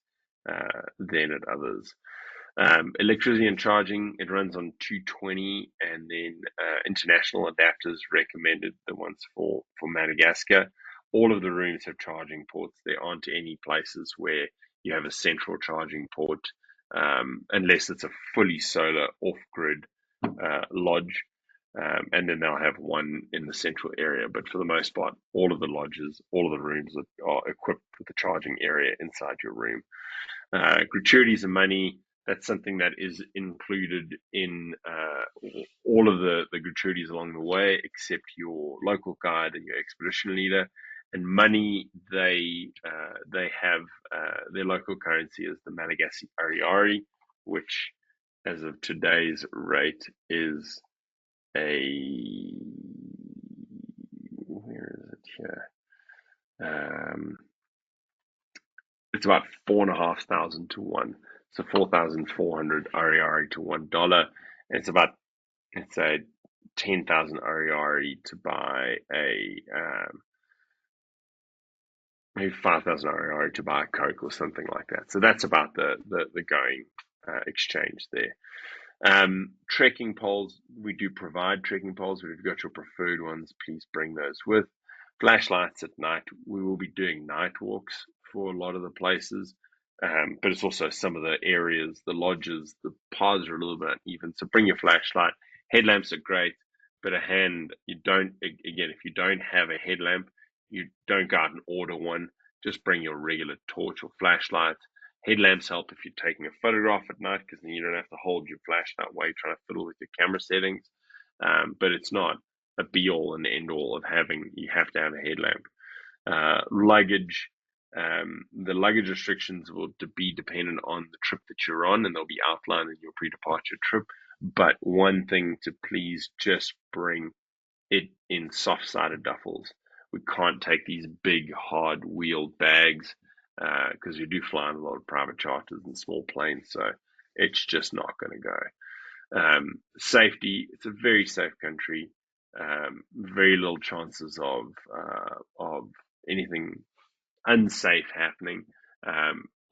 than at others. Electricity and charging, it runs on 220, and then international adapters recommended, the ones for Madagascar. All of the rooms have charging ports. There aren't any places where you have a central charging port, unless it's a fully solar off-grid lodge, and then they'll have one in the central area. But for the most part, all of the lodges, all of the rooms are equipped with a charging area inside your room. Gratuities and money, that's something that is included in all of the gratuities along the way, except your local guide and your expedition leader. And money, they have their local currency is the Madagascar Ariari, which, as of today's rate, is where is it here? It's about 4,500 to 1. So 4,400 Ariari to $1. And it's about, let's say, 10,000 Ariari to buy maybe 5,000 Ariari to buy a Coke or something like that. So that's about the going exchange there. Trekking poles, we do provide trekking poles. If you've got your preferred ones, please bring those with. Flashlights at night. We will be doing night walks for a lot of the places, but it's also some of the areas, the lodges, the paths are a little bit uneven. So bring your flashlight. Headlamps are great, but if you don't have a headlamp, you don't go out and order one. Just bring your regular torch or flashlight. Headlamps help if you're taking a photograph at night, because then you don't have to hold your flashlight while you're trying to fiddle with your camera settings. But it's not a be-all and end-all of you have to have a headlamp. Luggage, the luggage restrictions will be dependent on the trip that you're on, and they'll be outlined in your pre-departure trip. But one thing to please just bring it in soft-sided duffels. We can't take these big, hard-wheeled bags because we do fly on a lot of private charters and small planes, so it's just not going to go. Safety, it's a very safe country. Very little chances of anything unsafe happening.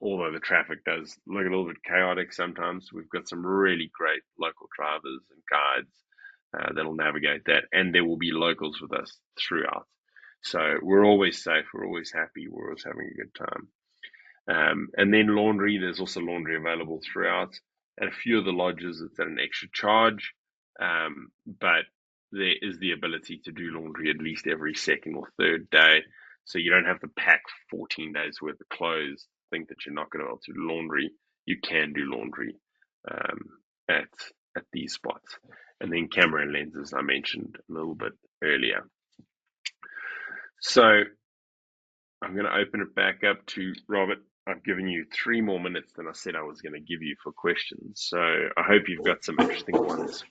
Although the traffic does look a little bit chaotic sometimes, we've got some really great local drivers and guides that'll navigate that, and there will be locals with us throughout. So we're always safe, we're always happy, we're always having a good time. And then laundry, there's also laundry available throughout. At a few of the lodges, it's at an extra charge, but there is the ability to do laundry at least every second or third day. So you don't have to pack 14 days worth of clothes, think that you're not going to be able to do laundry. You can do laundry um, at these spots. And then camera and lenses I mentioned a little bit earlier. So I'm going to open it back up to Robert. I've given you 3 more minutes than I said I was going to give you for questions. So I hope you've got some interesting ones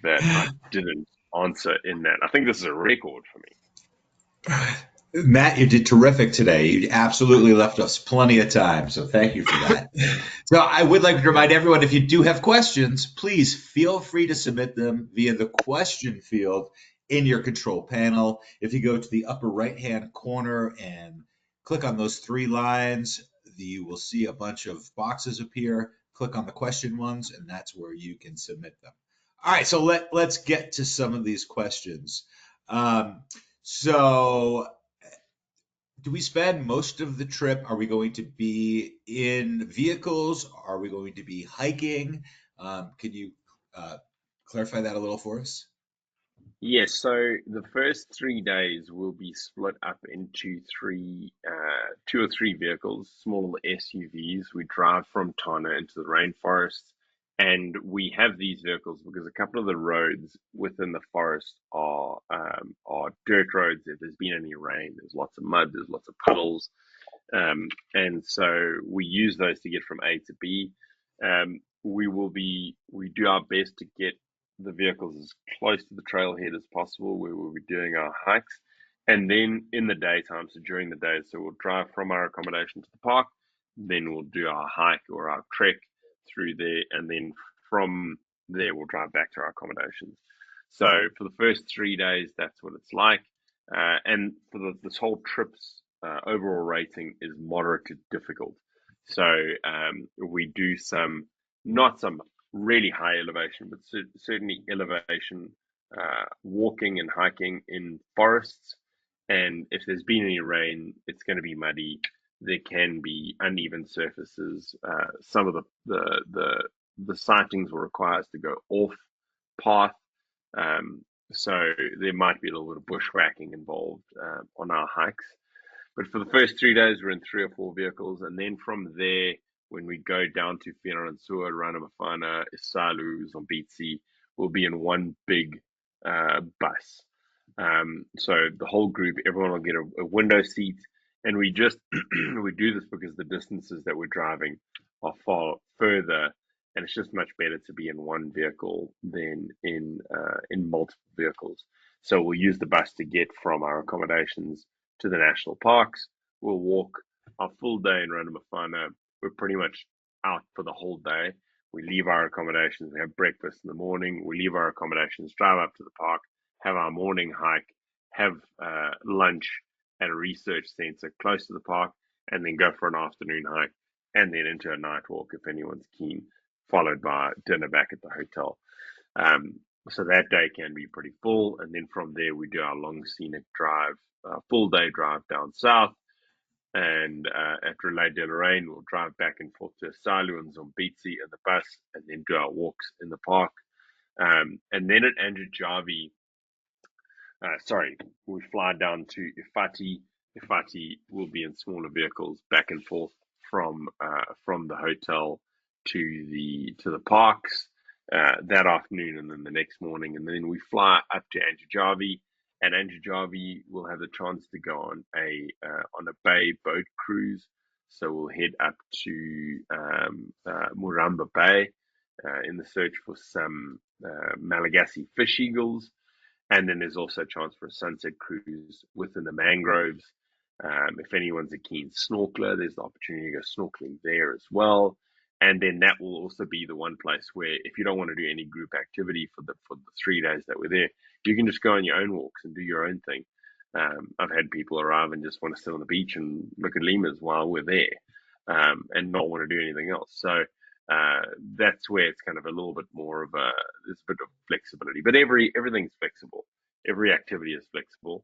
that I didn't answer in that. I think this is a record for me. Matt, you did terrific today. You absolutely left us plenty of time, so thank you for that. So I would like to remind everyone, if you do have questions, please feel free to submit them via the question field in your control panel. If you go to the upper right-hand corner and click on those 3 lines, you will see a bunch of boxes appear. Click on the question ones, and that's where you can submit them. All right, so let's get to some of these questions. So do we spend most of the trip? Are we going to be in vehicles? Are we going to be hiking? Can you clarify that a little for us? Yes, so the first 3 days will be split up into 2 or 3 vehicles, small SUVs. We drive from Tana into the rainforest, and we have these vehicles because a couple of the roads within the forest are dirt roads. If there's been any rain, there's lots of mud, there's lots of puddles, and so we use those to get from A to B. We do our best to get the vehicles as close to the trailhead as possible where we'll be doing our hikes. And then in the daytime, so during the day, so we'll drive from our accommodation to the park, then we'll do our hike or our trek through there, and then from there we'll drive back to our accommodations. So for the first 3 days, that's what it's like. And for this whole trip's overall rating is moderate to difficult. So we do not some really high elevation, but certainly elevation walking and hiking in forests. And if there's been any rain, it's going to be muddy. There can be uneven surfaces. Some of the sightings will require us to go off path. So there might be a little bit of bushwhacking involved on our hikes. But for the first 3 days, we're in 3 or 4 vehicles. And then from there, when we go down to Fianarantsoa, Ranamafana, Isalu, Zombitsi, we'll be in one big bus. So the whole group, everyone will get a window seat. And we just, we do this because the distances that we're driving are far further. And it's just much better to be in one vehicle than in multiple vehicles. So we'll use the bus to get from our accommodations to the national parks. We'll walk our full day in Ranamafana. We're pretty much out for the whole day. We leave our accommodations, we have breakfast in the morning, we leave our accommodations, drive up to the park, have our morning hike, have lunch at a research center close to the park, and then go for an afternoon hike, and then into a night walk if anyone's keen, followed by dinner back at the hotel. So that day can be pretty full, and then from there we do our long scenic drive, full day drive down south, and at Relais de Lorraine we'll drive back and forth to Salu and Zombitsi in the bus, and then do our walks in the park. And then at Anjajavi, we fly down to Ifati. Ifati will be in smaller vehicles back and forth from the hotel to the parks that afternoon, and then the next morning, and then we fly up to Anjajavi. At Anjajavi, we'll have the chance to go on a bay boat cruise. So we'll head up to Muramba Bay in the search for some Malagasy fish eagles. And then there's also a chance for a sunset cruise within the mangroves. If anyone's a keen snorkeler, there's the opportunity to go snorkeling there as well. And then that will also be the one place where, if you don't want to do any group activity for the 3 days that we're there, you can just go on your own walks and do your own thing. I've had people arrive and just want to sit on the beach and look at lemurs while we're there, and not want to do anything else. So that's where it's kind of a little bit more of there's a bit of flexibility, but everything's flexible. Every activity is flexible.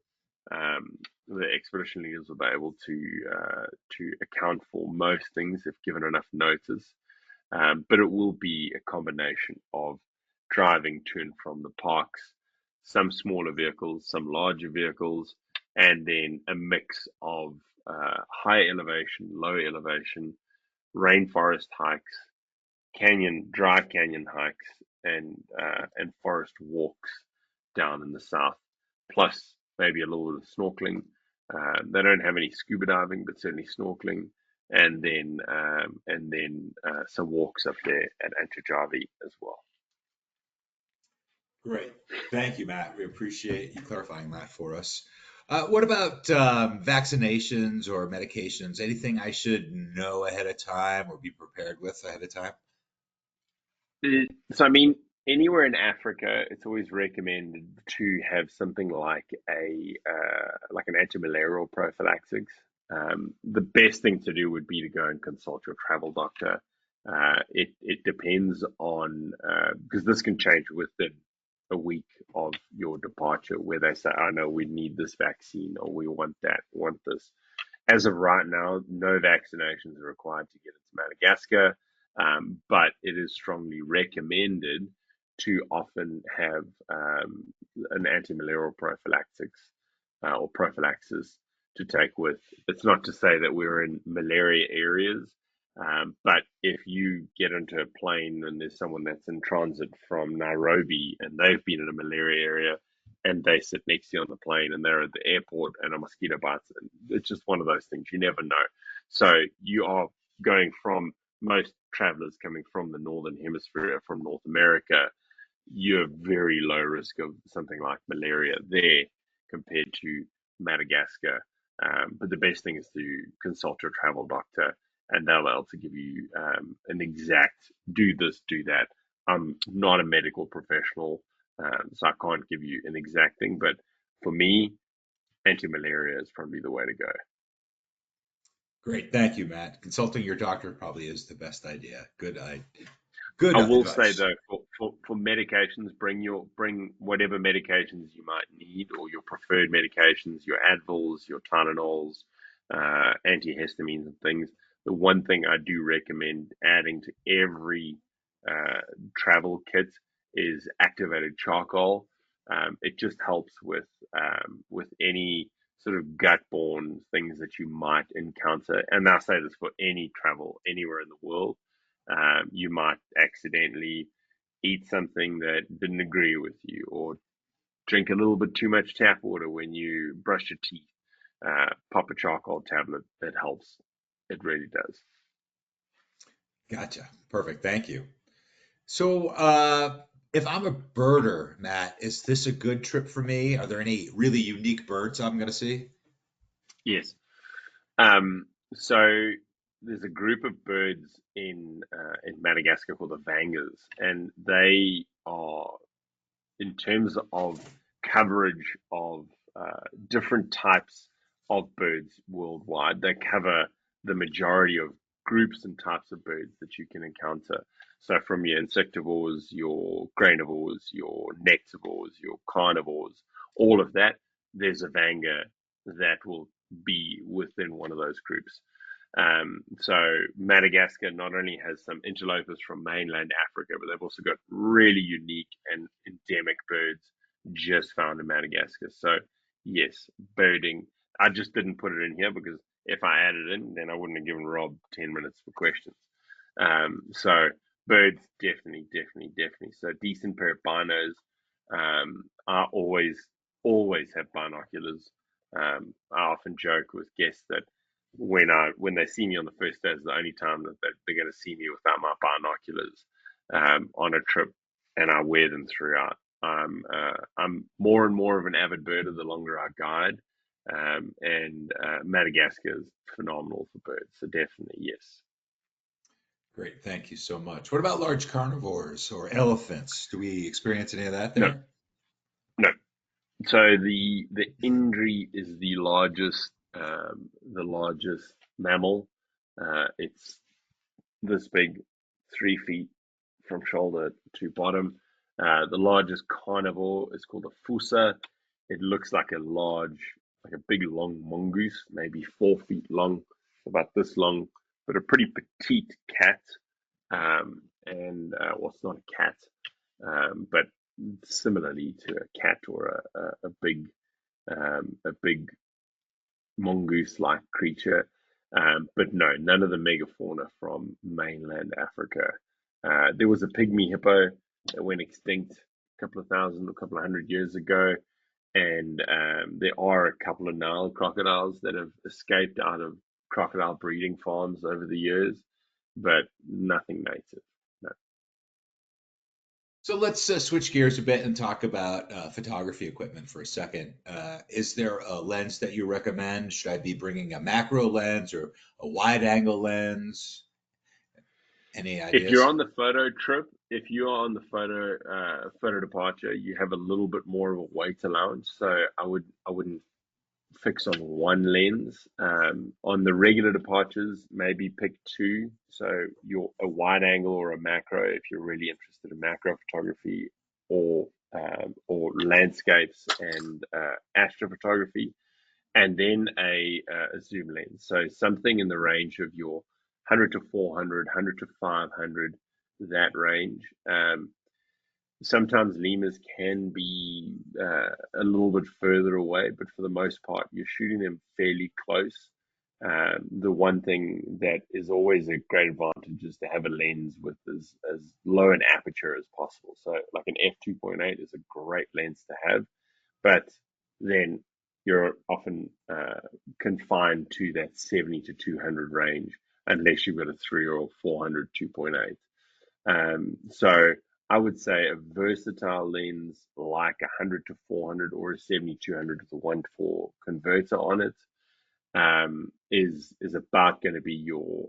The expedition leaders will be able to account for most things if given enough notice, but it will be a combination of driving to and from the parks, some smaller vehicles, some larger vehicles, and then a mix of high elevation, low elevation, rainforest hikes, dry canyon hikes, and forest walks down in the south, plus maybe a little bit of snorkeling. They don't have any scuba diving, but certainly snorkeling, and then some walks up there at Antajavi as well. Great. Thank you, Matt. We appreciate you clarifying that for us. What about vaccinations or medications? Anything I should know ahead of time or be prepared with ahead of time? So, I mean, anywhere in Africa, it's always recommended to have something like an anti-malarial prophylaxis. The best thing to do would be to go and consult your travel doctor. It depends on because this can change within a week of your departure, where they say, "Oh no, we need this vaccine," or "We want that, want this." As of right now, no vaccinations are required to get into Madagascar, but it is strongly recommended to often have an anti-malarial prophylaxis or prophylaxis to take with. It's not to say that we're in malaria areas, but if you get into a plane and there's someone that's in transit from Nairobi and they've been in a malaria area and they sit next to you on the plane and they're at the airport and a mosquito bites, it's just one of those things. You never know. So you are going from most travelers coming from the northern hemisphere, from North America, you're very low risk of something like malaria there compared to Madagascar. But the best thing is to consult your travel doctor, and they'll be able to give you an exact do this, do that. I'm not a medical professional, so I can't give you an exact thing. But for me, anti-malaria is probably the way to go. Great. Thank you, Matt. Consulting your doctor probably is the best idea. I Good will say advice. though, for medications, bring whatever medications you might need, or your preferred medications, your Advils, your Tylenols, antihistamines, and things. The one thing I do recommend adding to every uh, travel kit is activated charcoal. It just helps with any sort of gut-borne things that you might encounter, and I say this for any travel anywhere in the world. You might accidentally eat something that didn't agree with you, or drink a little bit too much tap water when you brush your teeth. Pop a charcoal tablet, that helps. It really does. Gotcha. Perfect. Thank you. So, if I'm a birder, Matt, is this a good trip for me? Are there any really unique birds I'm going to see? Yes. So there's a group of birds in Madagascar called the Vangas, and they are, in terms of coverage of different types of birds worldwide, they cover the majority of groups and types of birds that you can encounter. So, from your insectivores, your granivores, your nectivores, your carnivores, all of that, there's a vanga that will be within one of those groups. So Madagascar not only has some interlopers from mainland Africa, but they've also got really unique and endemic birds just found in Madagascar. So yes, birding. I just didn't put it in here because if I added it in, then I wouldn't have given Rob 10 minutes for questions. So birds, definitely, definitely, definitely. So decent pair of binos. I always have binoculars. I often joke with guests that when they see me on the first day is the only time that they're going to see me without my binoculars on a trip, and I wear them throughout. I'm more and more of an avid birder the longer I guide, and Madagascar is phenomenal for birds, so definitely yes. Great. Thank you so much. What about large carnivores or elephants? Do we experience any of that No, there? no. So the Indri is the largest mammal. It's this big, 3 feet from shoulder to bottom. The largest carnivore is called a fossa. It looks like a big long mongoose, maybe 4 feet long, about this long, but a pretty petite cat. And well, it's not a cat, but similarly to a cat or a big mongoose-like creature. But no, none of the megafauna from mainland Africa. There was a pygmy hippo that went extinct a couple of hundred years ago, and there are a couple of Nile crocodiles that have escaped out of crocodile breeding farms over the years, but nothing native. No. So let's switch gears a bit and talk about photography equipment for a second. Is there a lens that you recommend? Should I be bringing a macro lens or a wide angle lens? Any If you're ideas? on the photo trip, if you are on the photo departure, you have a little bit more of a weight allowance. So I wouldn't fix on one lens. On the regular departures, maybe pick two. So your a wide angle or a macro if you're really interested in macro photography, or landscapes and astrophotography, and then a zoom lens. So something in the range of your 100 to 400, 100 to 500, that range. Sometimes lemurs can be a little bit further away, but for the most part, you're shooting them fairly close. The one thing that is always a great advantage is to have a lens with as low an aperture as possible. So, like an f2.8 is a great lens to have, but then you're often confined to that 70 to 200 range unless you've got a 3 or 400 2.8. So I would say a versatile lens like a 100 to 400 or a 70 200 with a 1:4 converter on it is about going to be your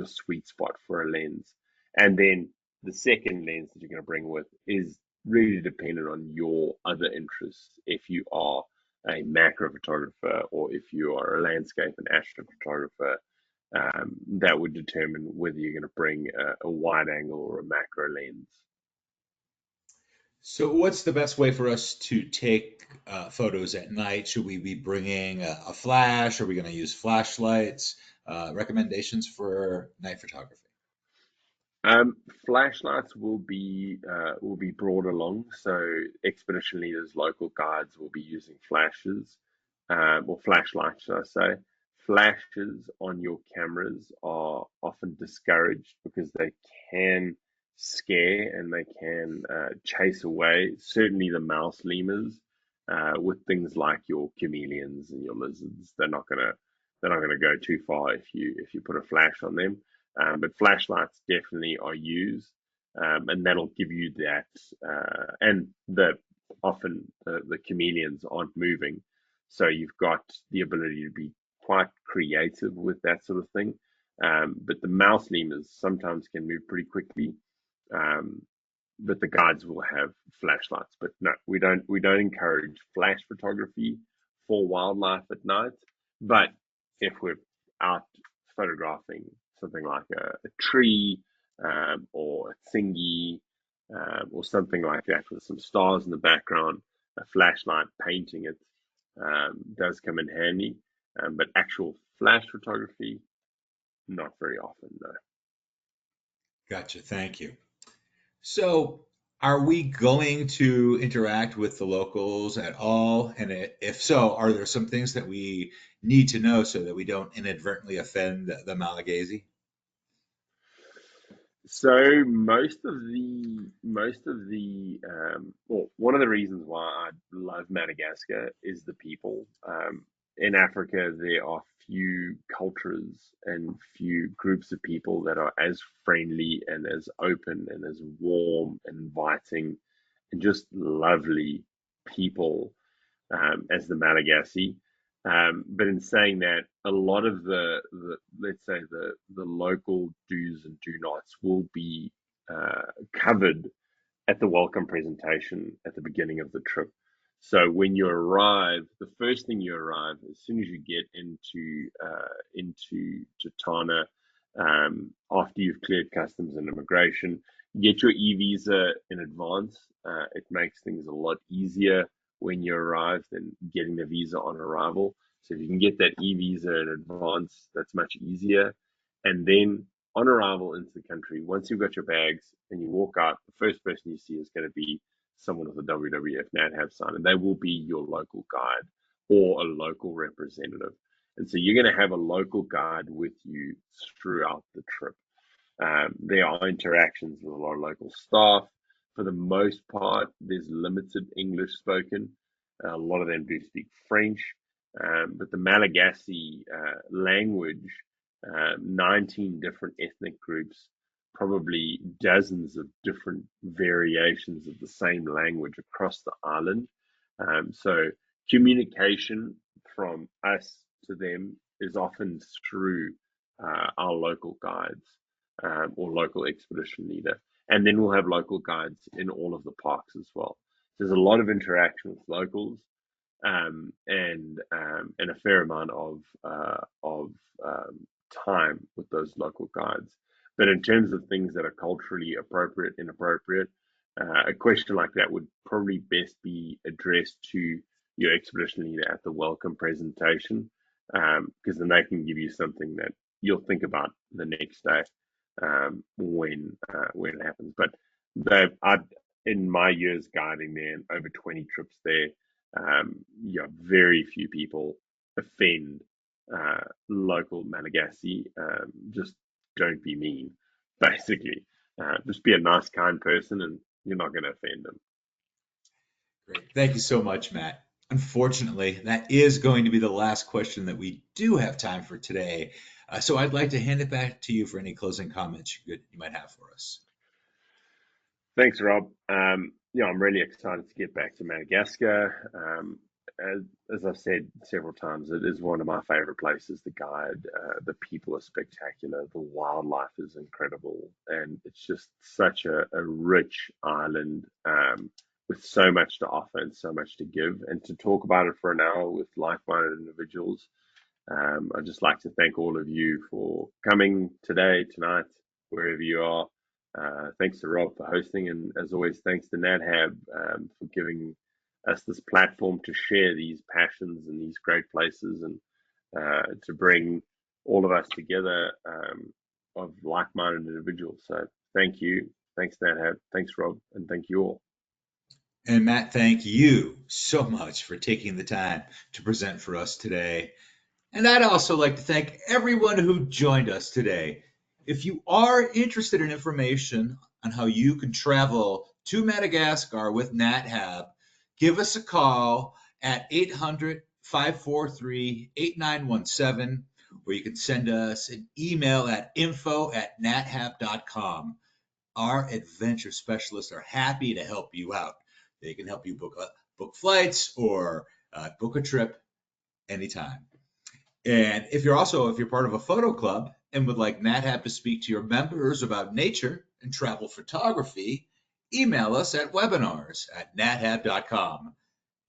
sweet spot for a lens. And then the second lens that you're going to bring with is really dependent on your other interests. If you are a macro photographer or if you are a landscape and astrophotographer, that would determine whether you're going to bring a wide angle or a macro lens. So, what's the best way for us to take photos at night? Should we be bringing a flash? Are we going to use flashlights? Recommendations for night photography. Um, Flashlights will be brought along, so expedition leaders, local guides will be using flashes, or flashlights, should I say. Flashes on your cameras are often discouraged because they can scare and they can chase away certainly the mouse lemurs with things like your chameleons and your lizards. They're not gonna go too far if you put a flash on them. But flashlights definitely are used, and that'll give you that. And the often the chameleons aren't moving, so you've got the ability to be quite creative with that sort of thing. But the mouse lemurs sometimes can move pretty quickly. Um, but the guides will have flashlights. But no, we don't encourage flash photography for wildlife at night. But if we're out photographing something like a tree, or a thingy, or something like that with some stars in the background, a flashlight painting it does come in handy. But actual flash photography, not very often, no. Gotcha. Thank you. So, are we going to interact with the locals at all? And if so, are there some things that we need to know so that we don't inadvertently offend the Malagasy? So well, one of the reasons why I love Madagascar is the people. In Africa, there are few cultures and few groups of people that are as friendly and as open and as warm and inviting and just lovely people as the Malagasy. But in saying that, a lot of the let's say the local do's and do nots will be covered at the welcome presentation at the beginning of the trip. So when you arrive, the first thing you arrive, as soon as you get into Tana, after you've cleared customs and immigration, get your e-visa in advance. It makes things a lot easier when you arrive than getting the visa on arrival. So if you can get that e-visa in advance, that's much easier. And then on arrival into the country, once you've got your bags and you walk out, the first person you see is going to be someone with a WWF NatHab sign, and they will be your local guide. or a local representative. And so you're going to have a local guide with you throughout the trip. There are interactions with a lot of local staff. For the most part, there's limited English spoken. A lot of them do speak French, but the Malagasy language, 19 different ethnic groups, probably dozens of different variations of the same language across the island. So communication from us to them is often through our local guides or local expedition leader. And then we'll have local guides in all of the parks as well. There's a lot of interaction with locals and a fair amount of time with those local guides. But in terms of things that are culturally appropriate, inappropriate, a question like that would probably best be addressed to your expedition leader at the welcome presentation, because then they can give you something that you'll think about the next day when it happens. But in my years guiding there, and over 20 trips there, very few people offend local Malagasy. Just don't be mean, basically. Just be a nice, kind person, and you're not going to offend them. Great. Thank you so much, Matt. Unfortunately, that is going to be the last question that we do have time for today. So I'd like to hand it back to you for any closing comments you might have for us. Thanks, Rob. I'm really excited to get back to Madagascar. As I've said several times, it is one of my favorite places to guide. The people are spectacular. The wildlife is incredible. And it's just such a rich island with so much to offer and so much to give. And to talk about it for an hour with like-minded individuals, I'd just like to thank all of you for coming today, tonight, wherever you are. Thanks to Rob for hosting, and as always, thanks to NatHab for giving us this platform to share these passions and these great places, and to bring all of us together of like-minded individuals. So thank you. Thanks, NatHab. Thanks, Rob. And thank you all. And Matt, thank you so much for taking the time to present for us today. And I'd also like to thank everyone who joined us today. If you are interested in information on how you can travel to Madagascar with NatHab, give us a call at 800-543-8917, or you can send us an email at info@nathab.com. Our adventure specialists are happy to help you out. They can help you book flights or book a trip anytime. And if you're part of a photo club and would like NatHab to speak to your members about nature and travel photography, email us at webinars@nathab.com.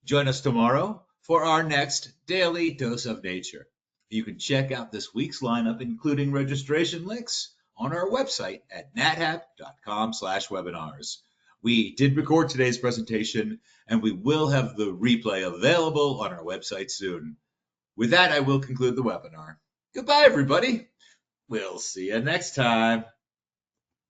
Join us tomorrow for our next Daily Dose of Nature. You can check out this week's lineup, including registration links, on our website at nathab.com/webinars. We did record today's presentation, and we will have the replay available on our website soon. With that, I will conclude the webinar. Goodbye, everybody. We'll see you next time.